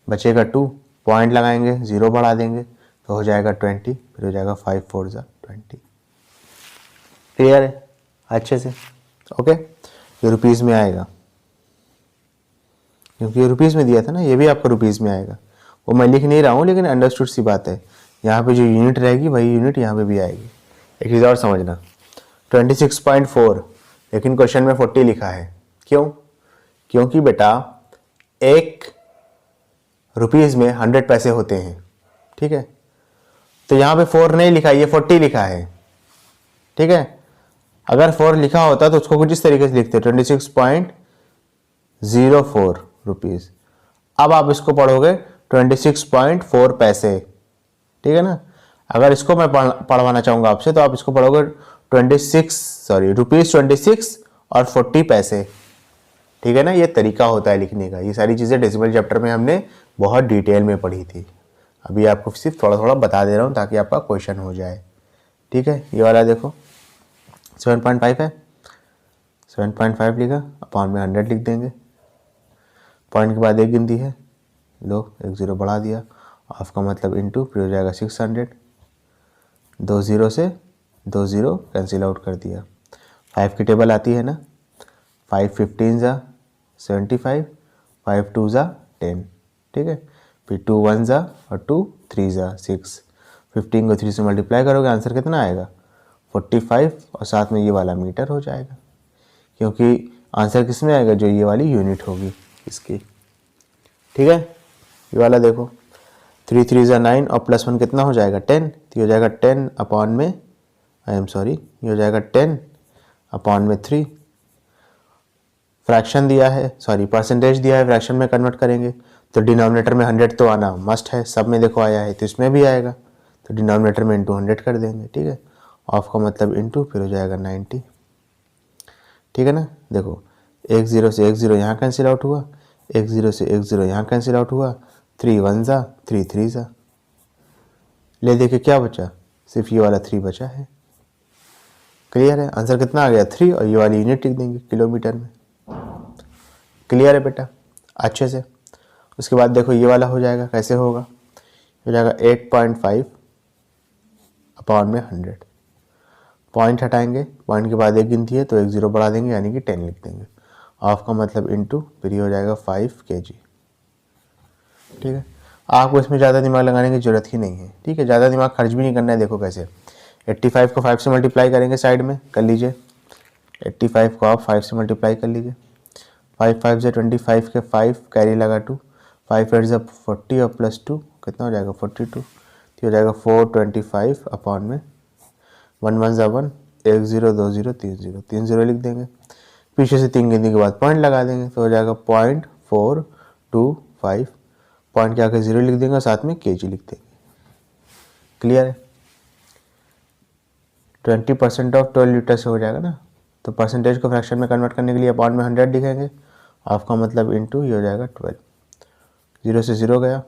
बचेगा 2, पॉइंट लगाएंगे, 0 बढ़ा देंगे तो हो जाएगा 20, फिर हो जाएगा 5 4 ज़ा 20। क्लियर है अच्छे से, ओके। ये रुपीज़ में आएगा, क्योंकि ये रुपीज़ में दिया था ना, ये भी आपको रुपीज़ में आएगा। वो मैं लिख नहीं रहा हूँ, लेकिन अंडरस्टूड सी बात है, यहाँ पे जो यूनिट रहेगी वही यूनिट यहाँ पे भी आएगी। एक चीज़ और समझना, 26.4, लेकिन क्वेश्चन में 40 लिखा है, क्यों? क्योंकि बेटा एक रुपीज़ में 100 पैसे होते हैं, ठीक है, तो यहाँ पे 4 नहीं लिखा, ये 40 लिखा है, ठीक है। अगर 4 लिखा होता तो उसको कुछ इस तरीके से लिखते, 26.04 रुपीज़। अब आप इसको पढ़ोगे 26.4 पैसे, ठीक है ना। अगर इसको मैं पढ़वाना चाहूँगा आपसे तो आप इसको पढ़ोगे रुपीज़ 26 और 40 पैसे, ठीक है ना। ये तरीका होता है लिखने का। ये सारी चीज़ें डेसिमल चैप्टर में हमने बहुत डिटेल में पढ़ी थी, अभी आपको सिर्फ थोड़ा थोड़ा बता दे रहा हूँ ताकि आपका क्वेश्चन हो जाए, ठीक है। ये वाला देखो 7.5 है, 7.5 लिखा, अपॉन में 100 लिख देंगे, पॉइंट के बाद एक गिनती है, लो एक ज़ीरो बढ़ा दिया, ऑफ का मतलब इंटू, फिर हो जाएगा 600, 2 ज़ीरो से 2 ज़ीरो कैंसिल आउट कर दिया। 5 की टेबल आती है ना, 5 15 ज़ा 75, 5 2 ज़ा 10, ठीक है। फिर 2 1 ज़ा और 2 3 ज़ा 6, 15 को 3 से मल्टीप्लाई करोगे आंसर कितना आएगा 45, और साथ में ये वाला मीटर हो जाएगा, क्योंकि आंसर किस में आएगा, जो ये वाली यूनिट होगी इसकी, ठीक है। ये वाला देखो 3 3 ज़ा 9 और +1 कितना हो जाएगा 10, तो ये हो जाएगा 10 अपॉन में, ये हो जाएगा 10 अपॉन में 3। फ्रैक्शन दिया है, परसेंटेज दिया है, फ्रैक्शन में कन्वर्ट करेंगे तो डिनोमिनेटर में 100 तो आना मस्ट है, सब में देखो आया है तो इसमें भी आएगा, तो डिनोमिनेटर में इंटू 100 कर देंगे, ठीक है। ऑफ का मतलब इंटू, फिर हो जाएगा 90, ठीक है ना। देखो 1 0 से 1 0 यहाँ कैंसिल आउट हुआ, 1 0 से 1 0 यहाँ कैंसिल आउट हुआ, 3 1 ज़ा 3 3 ज़ा, ले देखिए क्या बचा, सिर्फ ये वाला 3 बचा है। क्लियर है, आंसर कितना आ गया 3, और ये वाली यूनिट लिख देंगे किलोमीटर में। क्लियर है बेटा अच्छे से। उसके बाद देखो ये वाला हो जाएगा, कैसे होगा, हो जाएगा 8.5 अपॉन में 100, पॉइंट हटाएंगे, पॉइंट के बाद एक गिनती है तो एक 0 बढ़ा देंगे यानी कि 10 लिख देंगे, ऑफ का मतलब इंटू, फिर ये हो जाएगा 5 kg, ठीक है। आपको इसमें ज़्यादा दिमाग लगाने की जरूरत ही नहीं है, ठीक है, ज़्यादा दिमाग खर्च भी नहीं करना है। देखो कैसे, 85 को 5 से मल्टीप्लाई करेंगे, साइड में कर लीजिए, 85 को आप 5 से मल्टीप्लाई कर लीजिए, 5 5 से 25 के 5 कैरी लगा 2, 5 8 से 40 और +2 कितना हो जाएगा 42, तो हो जाएगा 425 अपॉन में 1 1 ज़ा 1, 1 0 2 0 3 0, 3 0 लिख देंगे, पीछे से 3 गिनने के बाद पॉइंट लगा देंगे तो हो जाएगा 0.425, पॉइंट के आगे 0 लिख देंगे और साथ में kg लिख देंगे। क्लियर है, 20% ऑफ 12 लीटर से हो जाएगा ना, तो परसेंटेज को फ्रैक्शन में कन्वर्ट करने के लिए अपॉन में 100 लिखेंगे, ऑफ का मतलब इंटू, ये हो जाएगा 12, 0 से 0 गया,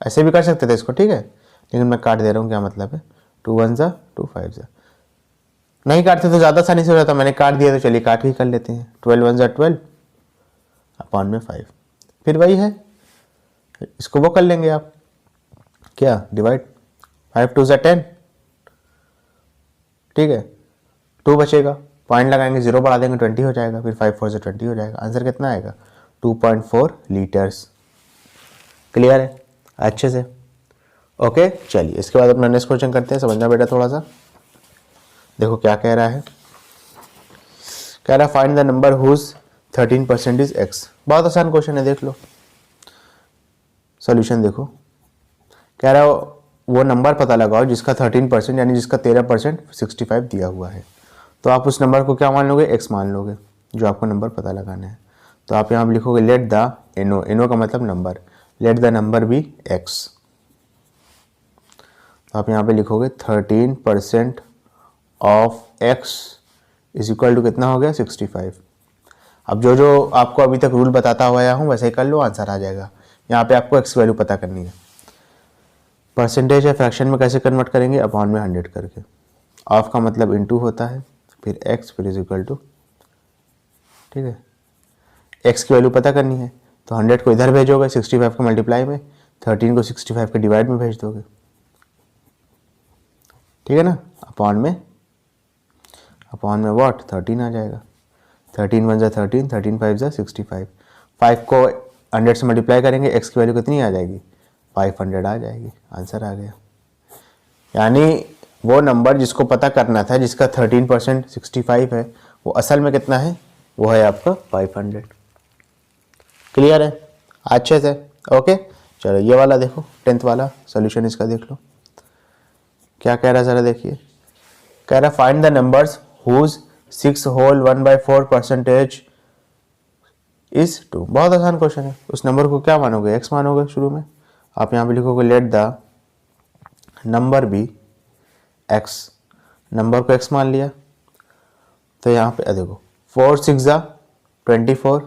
ऐसे भी कर सकते थे इसको, ठीक है, लेकिन मैं काट दे रहा हूँ, क्या मतलब है 2 1 ज़ा 2 5 ज़ा, नहीं काटते तो ज़्यादा आसानी से हो जाता, मैंने काट दिया तो चलिए काट ही कर लेते हैं, 12 1 ज़ा 12 अपॉन में 5, फिर वही है, इसको वो कर लेंगे आप, क्या डिवाइड, 5 2 ज़ा 10, ठीक है, 2 बचेगा, पॉइंट लगाएंगे 0 बढ़ा देंगे 20 हो जाएगा, फिर 5 4 से 20 हो जाएगा, आंसर कितना आएगा 2.4 लीटर्स। क्लियर है अच्छे से, ओके। चलिए इसके बाद अपना नेक्स्ट क्वेश्चन करते हैं, समझना बेटा थोड़ा सा। देखो क्या कह रहा है, कह रहा है find the number whose 13% is x। बहुत आसान क्वेश्चन है, देख लो सॉल्यूशन। देखो कह रहा है वो नंबर पता लगाओ जिसका 13% यानी जिसका 13% 65 दिया हुआ है, तो आप उस नंबर को क्या मान लोगे, x मान लोगे, जो आपको नंबर पता लगाना है। तो आप यहाँ लिखोगे लेट द एनो का मतलब number, let the number be x, तो आप यहाँ पे लिखोगे 13% of x is equal to कितना हो गया 65। अब जो आपको अभी तक रूल बताता हुआ हूँ वैसे ही कर लो, आंसर आ जाएगा। यहाँ पे आपको x वैल्यू पता करनी है, परसेंटेज है, फ्रैक्शन में कैसे कन्वर्ट करेंगे, अपॉन में 100 करके, ऑफ का मतलब इनटू होता है, फिर x फिर इज इक्वल टू, ठीक है, x की वैल्यू पता करनी है तो 100 को इधर भेजोगे 65 को मल्टीप्लाई में, 13 को 65 के डिवाइड में भेज दोगे, ठीक है ना, अपॉन में व्हाट 13 आ जाएगा, 13 1 ज़ा 13, 13 5 ज़ा 65, 5 को 100 से मल्टीप्लाई करेंगे, x की वैल्यू कितनी आ जाएगी 500 आ जाएगी, आंसर आ गया। यानी वो नंबर जिसको पता करना था जिसका 13% 65 है, वो असल में कितना है, वो है आपका 500। क्लियर है अच्छे से, ओके। चलो ये वाला देखो 10th वाला सॉल्यूशन इसका देख लो क्या कह रहा है, जरा देखिए। कह रहा find the numbers whose 6 whole 1/4% is 2। बहुत आसान क्वेश्चन है। उस नंबर को क्या मानोगे, x मानोगे शुरू में, आप यहाँ पे लिखोगे let the number be x, number को x मान लिया, तो यहाँ पे देखो 4 6 ज़ा 24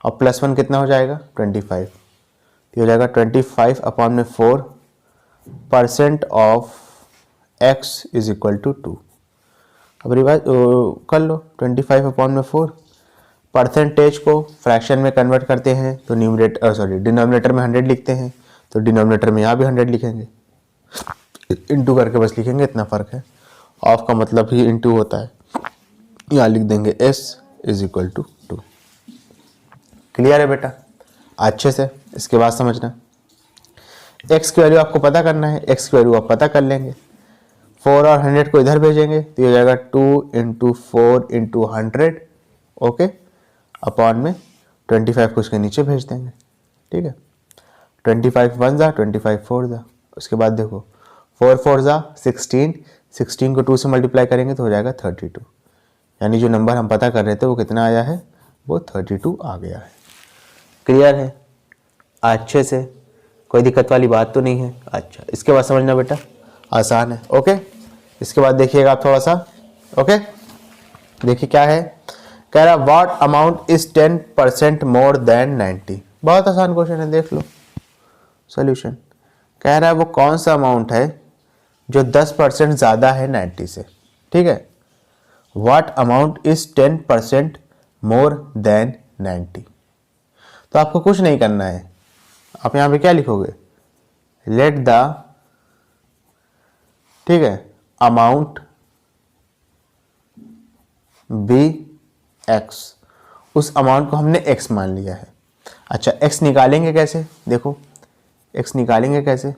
और +1 कितना हो जाएगा 25, ये हो जाएगा 25 अपॉन में 4% of x is equal to 2। अब रिवाइज कर लो, 25 अपॉन में 4, परसेंटेज को फ्रैक्शन में कन्वर्ट करते हैं तो डिनोमिनेटर में 100 लिखते हैं, तो डिनोमिनेटर में यहाँ भी 100 लिखेंगे, इंटू करके बस लिखेंगे, इतना फ़र्क है। ऑफ का मतलब ही इंटू होता है, यहाँ लिख देंगे s is equal to 2। Clear है बेटा? अच्छे से इसके बाद समझना, x की वैल्यू आपको पता करना है, x की वैल्यू आप पता कर लेंगे। 4 और 100 को इधर भेजेंगे तो ये हो जाएगा 2 इंटू 4 इंटू 100, ओके, अपॉन में 25 को उसके नीचे भेज देंगे, ठीक है। 25 1 जा, 25 4 जा, उसके बाद देखो 4 4 जा 16, 16 को 2 से मल्टीप्लाई करेंगे तो हो जाएगा 32, यानी जो नंबर हम पता कर रहे थे वो कितना आया है, वो 32 आ गया है। क्लियर है? अच्छे से, कोई दिक्कत वाली बात तो नहीं है। अच्छा, इसके बाद समझना बेटा, आसान है, ओके। इसके बाद देखिएगा आप थोड़ा सा, ओके, देखिए क्या है, कह रहा what amount is 10% more than 90। बहुत आसान क्वेश्चन है, देख लो सॉल्यूशन। कह रहा है वो कौन सा अमाउंट है जो 10% ज़्यादा है 90 से, ठीक है। What amount is 10% more than 90। तो आपको कुछ नहीं करना है, आप यहाँ पे क्या लिखोगे, लेट द, ठीक है, अमाउंट बी एक्स। उस अमाउंट को हमने एक्स मान लिया है। अच्छा, एक्स निकालेंगे कैसे, देखो एक्स निकालेंगे कैसे,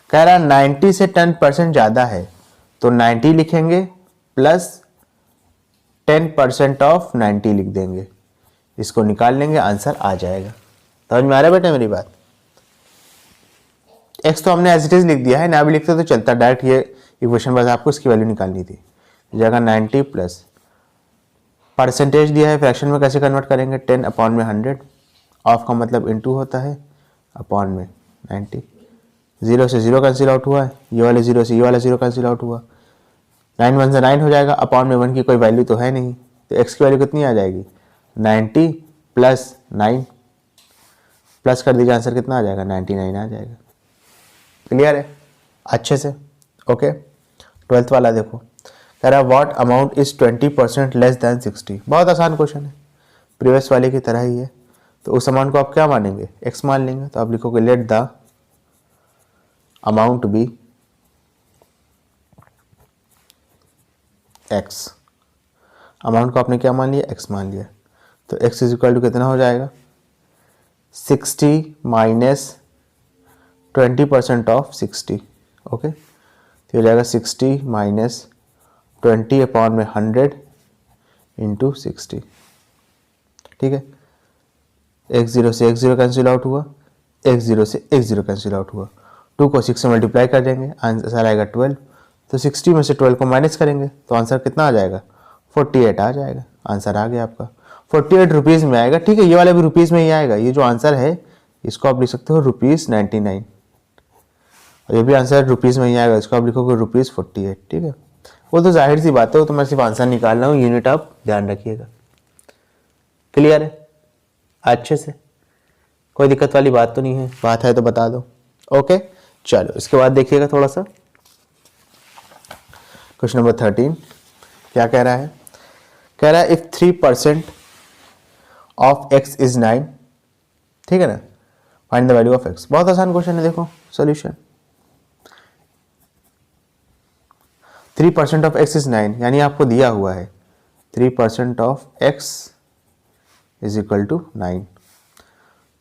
कह रहा 90 से 10% ज़्यादा है तो 90 लिखेंगे प्लस 10% ऑफ 90 लिख देंगे, इसको निकाल लेंगे, आंसर आ जाएगा। समझ में आ रहा है बेटा मेरी बात? एक्स तो हमने एज इट इज लिख दिया है, ना भी लिखते तो चलता, डायरेक्ट ये इक्वेशन बस आपको इसकी वैल्यू निकालनी थी। जगह 90 प्लस परसेंटेज दिया है, फ्रैक्शन में कैसे कन्वर्ट करेंगे, 10 अपॉन में 100, ऑफ का मतलब इनटू होता है, अपॉन में 90, 0 से 0 कैंसिल आउट हुआ है, ये वाले 0 से ये वाला 0 कैंसिल आउट हुआ, 9 1 से 9 हो जाएगा, अपॉन में 1 की कोई वैल्यू तो है नहीं, तो एक्स की वैल्यू कितनी आ जाएगी, 90 प्लस 9, प्लस कर दीजिए, आंसर कितना आ जाएगा, 99 आ जाएगा। क्लियर है? अच्छे से, ओके। 12th वाला देखो, कह रहा है what amount is 20% less than 60। बहुत आसान क्वेश्चन है, प्रीवियस वाले की तरह ही है। तो उस अमाउंट को आप क्या मानेंगे, एक्स मान लेंगे, तो आप लिखोगे let the amount be x. Amount को आपने क्या मान लिया, एक्स मान लिया, तो एक्स इज इक्वल टू कितना हो जाएगा, 60 माइनस 20% ऑफ 60, ओके, तो हो जाएगा 60 माइनस 20 अपॉन में 100 इंटू 60, ठीक है। x 0 से x 0 कैंसिल आउट हुआ, x 0 से x 0 कैंसिल आउट हुआ, 2 को 6 से मल्टीप्लाई कर देंगे, आंसर आएगा 12, तो 60 में से 12 को माइनस करेंगे तो आंसर कितना आ जाएगा, 48 आ जाएगा। आंसर आ गया आपका, 48 रुपीज़ में आएगा, ठीक है, ये वाला भी रुपीज़ में ही आएगा। ये जो आंसर है इसको आप लिख सकते हो ₹99, और ये भी आंसर रुपीज़ में ही आएगा, इसको आप लिखोगे ₹48, ठीक है। वो तो जाहिर सी बात है, वो तो मैं सिर्फ आंसर निकाल रहा हूँ, यूनिट आप ध्यान रखिएगा। क्लियर है? अच्छे से, कोई दिक्कत वाली बात तो नहीं है, बात है तो बता दो, ओके। चलो इसके बाद देखिएगा थोड़ा सा, क्वेश्चन नंबर 13 क्या कह रहा है, कह रहा है इफ 3% ऑफ x इज 9, ठीक है ना, find the value of x। बहुत आसान क्वेश्चन है, देखो सॉल्यूशन। 3% ऑफ x इज 9, यानी आपको दिया हुआ है 3% of x is equal to 9,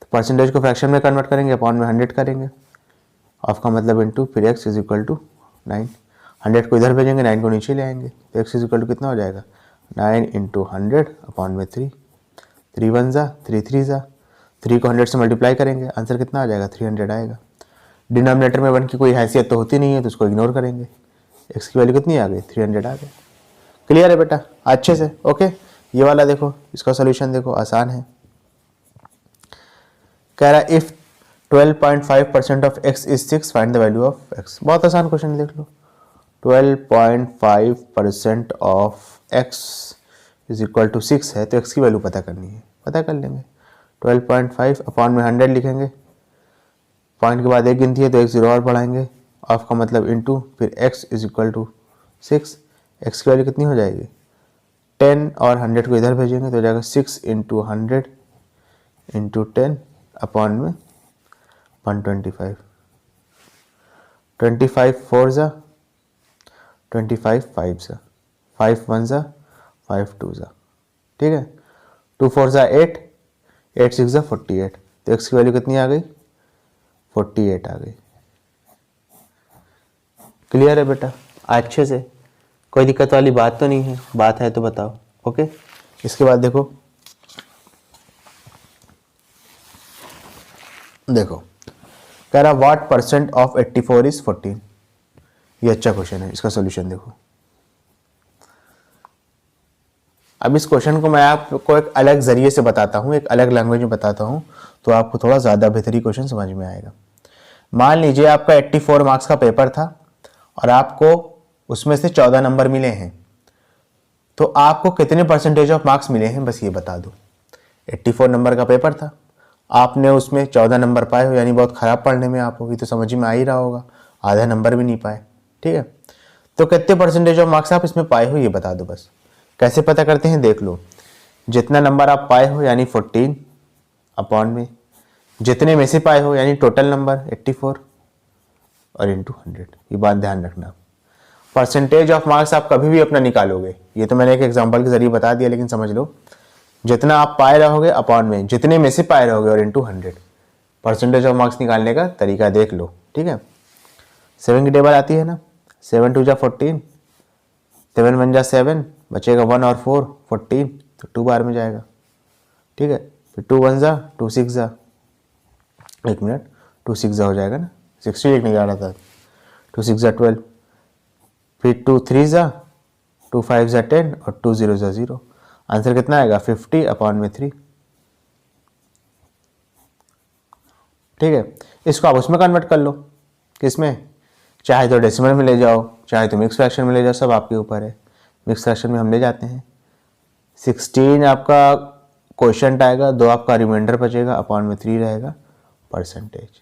तो परसेंटेज को फ्रैक्शन में कन्वर्ट करेंगे, अपॉन में 100 करेंगे, ऑफ का मतलब इनटू, फिर x इज इक्वल टू 9, 100 को इधर भेजेंगे, 9 को नीचे ले आएंगे, तो x इज इक्वल टू कितना हो जाएगा, 9 इंटू 100 अपॉन में 3, 3 1 जा 3 3 जा, 3 को 100 से मल्टीप्लाई करेंगे, आंसर कितना आ जाएगा, 300 आएगा। डिनोमिनेटर में 1 की कोई हैसियत तो होती नहीं है, तो उसको इग्नोर करेंगे, x की वैल्यू कितनी आ गई, 300 आ गई। क्लियर है बेटा? अच्छे से, ओके। ये वाला देखो, इसका सोल्यूशन देखो, आसान है। कह रहा है if 12.5% of x is 6, find the value of x। बहुत आसान क्वेश्चन देख लो, 12.5% of x is equal to 6 है, तो x की वैल्यू पता करनी है, पता कर लेंगे। 12.5 अपॉन में 100 लिखेंगे, पॉइंट के बाद एक गिनती है तो एक 0 और बढ़ाएंगे, ऑफ का मतलब इनटू, फिर x is equal to 6, x की वैल्यू कितनी हो जाएगी, 10 और 100 को इधर भेजेंगे तो हो जाएगा 6 इंटू 100 इंटू 10 अपॉन में 125, 25 4 जा 25 5 जा, 5 1 जा 5 2 जा, ठीक है। 2 4 ज़ा 8, 8 6 ज़ा 48, तो x की वैल्यू कितनी आ गई? 48 आ गई। क्लियर है बेटा? अच्छे से, कोई दिक्कत वाली बात तो नहीं है? बात है तो बताओ। ओके, इसके बाद देखो कह रहा व्हाट परसेंट ऑफ 84 इज 14। ये अच्छा क्वेश्चन है, इसका सोल्यूशन देखो। अब इस क्वेश्चन को मैं आपको एक अलग जरिए से बताता हूँ, एक अलग लैंग्वेज में बताता हूँ, तो आपको थोड़ा ज़्यादा बेहतरीन क्वेश्चन समझ में आएगा। मान लीजिए आपका 84 मार्क्स का पेपर था और आपको उसमें से 14 नंबर मिले हैं, तो आपको कितने परसेंटेज ऑफ मार्क्स मिले हैं बस ये बता दो। 84 नंबर का पेपर था, आपने उसमें 14 नंबर पाए हो, यानी बहुत ख़राब पढ़ने में आप होगी, तो समझ में आ ही रहा होगा, आधा नंबर भी नहीं पाए। ठीक है, तो कितने परसेंटेज ऑफ मार्क्स आप इसमें पाए हो ये बता दो बस। कैसे पता करते हैं देख लो, जितना नंबर आप पाए हो यानी 14 अपॉन में जितने में से पाए हो यानी टोटल नंबर 84 और इंटू 100। ये बात ध्यान रखना। परसेंटेज ऑफ मार्क्स आप कभी भी अपना निकालोगे, ये तो मैंने एक एग्जांपल के जरिए बता दिया, लेकिन समझ लो जितना आप पाए रहोगे अपॉन में जितने में से पाए रहोगे और इंटू 100। परसेंटेज ऑफ मार्क्स निकालने का तरीका देख लो। ठीक है, 7 की टेबल आती है ना, 7 2 जा 14, 7 1 जा 7, बचेगा 1 और 4 14, तो 2 बार में जाएगा। ठीक है, फिर 2 1 जा 2 6 जा, 1 मिनट, 2 6 जा हो जाएगा ना, 68 नहीं आ रहा था, 2 6 जा 12, फिर 2 3 जा 2 5 जा 10 और 2 0 जा 0। आंसर कितना आएगा? 50 अपॉन में 3। ठीक है, इसको आप उसमें कन्वर्ट कर लो, किसमें? चाहे तो डेसिमल में ले जाओ, चाहे तो मिक्स फ्रैक्शन में ले जाओ, सब आपके ऊपर है। मिक्स फ्रैक्शन में हम ले जाते हैं। 16 आपका क्वोशिएंट आएगा, 2 आपका रिमाइंडर बचेगा, अपॉन में 3 रहेगा परसेंटेज।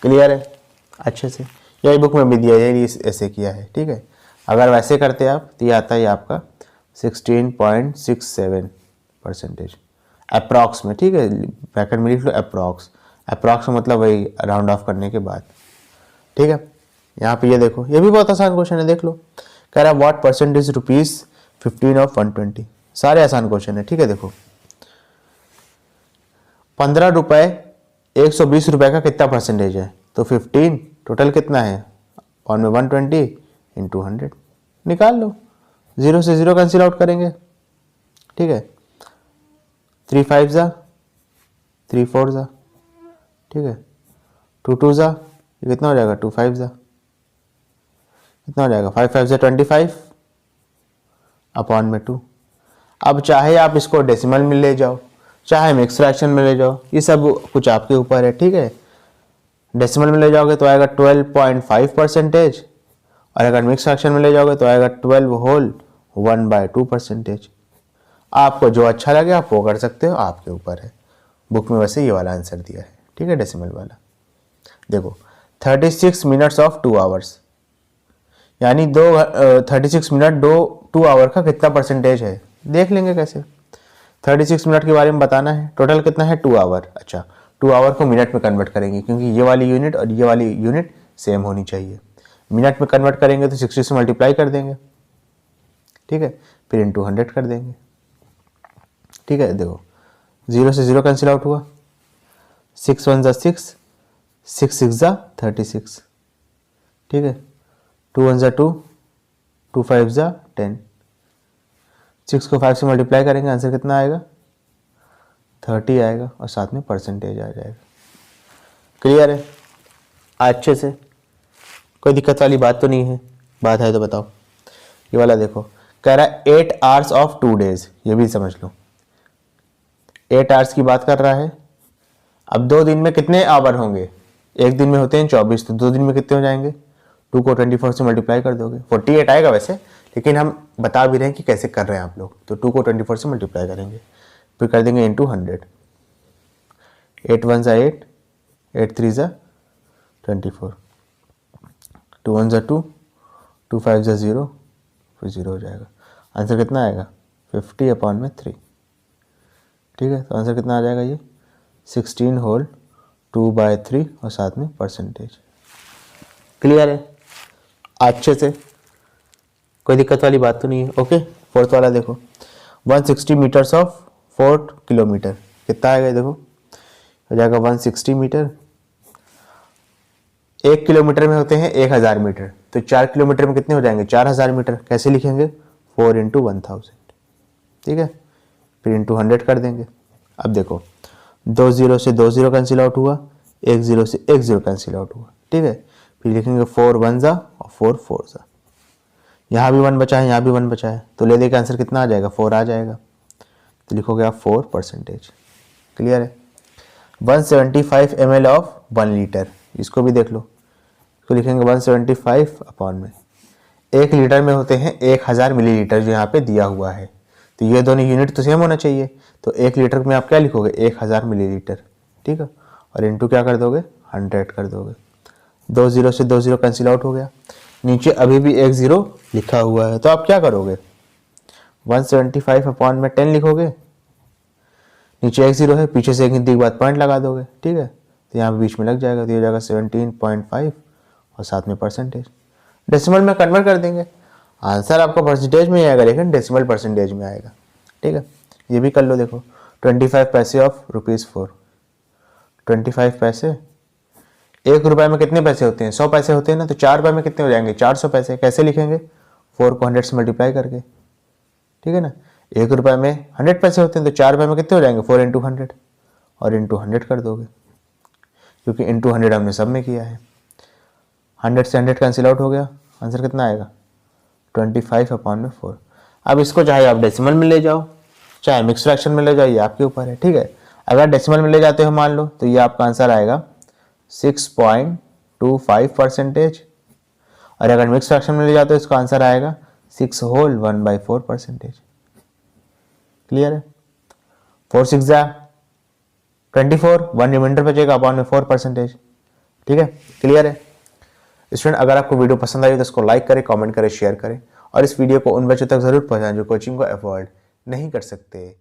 क्लियर है? अच्छे से, यही बुक में भी दिया, यही ऐसे किया है। ठीक है, अगर वैसे करते आप तो ये आता है आपका 16.67 परसेंटेज अप्रॉक्स में। ठीक है, ब्रैकेट में लिख लो अप्रॉक्स, अप्रॉक्स मतलब वही राउंड ऑफ करने के बाद। ठीक है, यहाँ पे ये देखो, ये भी बहुत आसान क्वेश्चन है, देख लो। कह रहा है व्हाट परसेंटेज ₹15 ऑफ 120। सारे आसान क्वेश्चन है। ठीक है, देखो 15 रुपए 120 रुपए का कितना परसेंटेज है? तो 15 टोटल कितना है? और में 120 इंटू 100 निकाल लो, 0 से 0 कैंसिल आउट करेंगे। ठीक है, 3 5 जा 3 4 जा, ठीक है, 2 2 जा, ये कितना हो जाएगा? 2 5 जा, कितना हो जाएगा? 5 5 जा 25 अपॉन में 2। अब चाहे आप इसको डेसिमल में ले जाओ, चाहे मिक्स फ्रैक्शन में ले जाओ, ये सब कुछ आपके ऊपर है। ठीक है, डेसिमल में ले जाओगे तो आएगा 12.5 परसेंटेज, और अगर मिक्स फ्रैक्शन में ले जाओगे तो आएगा 12 होल 1/2 परसेंटेज। आपको जो अच्छा लगे आप वो कर सकते हो, आपके ऊपर है। बुक में वैसे ये वाला आंसर दिया है। ठीक है, डेसिमल वाला देखो 36 मिनट्स ऑफ 2 आवर्स, यानी 36 मिनट 2 आवर का कितना परसेंटेज है देख लेंगे कैसे। 36 मिनट के बारे में बताना है, टोटल कितना है? 2 आवर। अच्छा, 2 आवर को मिनट में कन्वर्ट करेंगे, क्योंकि ये वाली यूनिट और ये वाली यूनिट सेम होनी चाहिए। मिनट में कन्वर्ट करेंगे तो 60 से मल्टीप्लाई कर देंगे। ठीक है, फिर इंटू 100 कर देंगे। ठीक है, देखो 0 से 0 कैंसिल आउट हुआ, 6 1 जा 6, 6 6 जा 36। ठीक है, 2 1 जा 2, 2 5 जा 10, 6 को 5 से मल्टीप्लाई करेंगे, आंसर कितना आएगा? 30 आएगा, और साथ में परसेंटेज आ जाएगा। क्लियर है? अच्छे से, कोई दिक्कत वाली बात तो नहीं है? बात है तो बताओ। ये वाला देखो, कह रहा है 8 आवर्स ऑफ 2 डेज, ये भी समझ लो। 8 आवर्स की बात कर रहा है। अब 2 दिन में कितने आवर होंगे? एक दिन में होते हैं 24, तो 2 दिन में कितने हो जाएंगे? 2 को 24 से मल्टीप्लाई कर दोगे, 48 आएगा वैसे, लेकिन हम बता भी रहे हैं कि कैसे कर रहे हैं आप लोग। तो 2 को 24 से मल्टीप्लाई करेंगे, फिर कर देंगे इंटू 100। 8 1 जा 8, 8 3 जा 24, 2 1 जा 2, 2 5 जा 0, फिर 0 हो जाएगा। आंसर कितना आएगा? 50 अपॉन में 3। ठीक है, तो आंसर कितना आ जाएगा? ये 16 होल 2/3 और साथ में परसेंटेज। क्लियर है? अच्छे से, कोई दिक्कत वाली बात तो नहीं है? ओके, फोर्थ वाला देखो, 160 मीटर्स ऑफ 4 किलोमीटर कितना आएगा देखो, हो जाएगा 160 मीटर। 1 किलोमीटर में होते हैं 1000 मीटर, तो 4 किलोमीटर में कितने हो जाएंगे 4000 मीटर। कैसे लिखेंगे 4 × 1000, ठीक है, फिर इंटू 100 कर देंगे। अब देखो 2 0 से 2 0 कैंसिल आउट हुआ, 1 0 से 1 0 कैंसिल आउट हुआ, ठीक है, फिर लिखेंगे 4 1 जा और 4 4 जा, यहाँ भी 1 बचा है, यहाँ भी 1 बचा है, तो ले दे के आंसर कितना आ जाएगा 4 आ जाएगा। तो लिखोगे आप 4%। क्लियर है। 175 ml ऑफ 1 लीटर, इसको भी देख लो, इसको लिखेंगे 175 अपॉन में 1 लीटर में होते हैं 1000 मिलीलीटर, जो यहाँ पे दिया हुआ है, तो ये दोनों यूनिट तो सेम होना चाहिए, तो 1 लीटर में आप क्या लिखोगे 1000 मिलीलीटर, ठीक है, और इंटू क्या कर दोगे 100 कर दोगे। 2 0 से 2 0 कैंसिल आउट हो गया, नीचे अभी भी 1 0 लिखा हुआ है, तो आप क्या करोगे 175 अपॉन में 10 लिखोगे, नीचे 1 0 है, पीछे से एक गिनती के बाद पॉइंट लगा दोगे, ठीक है, तो यहाँ बीच में लग जाएगा, तो ये हो जाएगा 17.5 और साथ में परसेंटेज। डेसिमल में कन्वर्ट कर देंगे, आंसर आपका परसेंटेज में ही आएगा, लेकिन डेसिमल परसेंटेज में आएगा, ठीक है। ये भी कर लो, देखो 25 पैसे ऑफ ₹4, 25 पैसे, 1 रुपये में कितने पैसे होते हैं 100 पैसे होते हैं ना, तो 4 रुपये में कितने हो जाएंगे 400 पैसे। कैसे लिखेंगे 4 को 100 से मल्टीप्लाई करके, ठीक है ना, 1 रुपये में 100 पैसे होते हैं, तो 4 रुपये में कितने हो जाएंगे 4 × 100 और इंटू 100 कर दोगे, क्योंकि इंटू 100 हमने सब में किया है। 100 से 100 कैंसिल आउट हो गया, आंसर कितना आएगा 25 अपॉन में 4। अब इसको चाहे आप डेसिमल में ले जाओ, चाहे मिक्स फ्रैक्शन में ले जाओ, ये आपके ऊपर है, ठीक है। अगर डेसिमल में ले जाते हो मान लो, तो ये आपका आंसर आएगा 6.25%, और अगर मिक्स फ्रैक्शन में ले जाते हो इसका आंसर आएगा 6 होल 1/4%। क्लियर है। 4 6 जा 24, 1 रिमाइंडर बचेगा अपॉन में 4%, ठीक है। क्लियर है स्टूडेंट। अगर आपको वीडियो पसंद आई तो इसको लाइक करें, कमेंट करें, शेयर करें, और इस वीडियो को उन बच्चों तक जरूर पहुंचाएं जो कोचिंग को अफोर्ड नहीं कर सकते।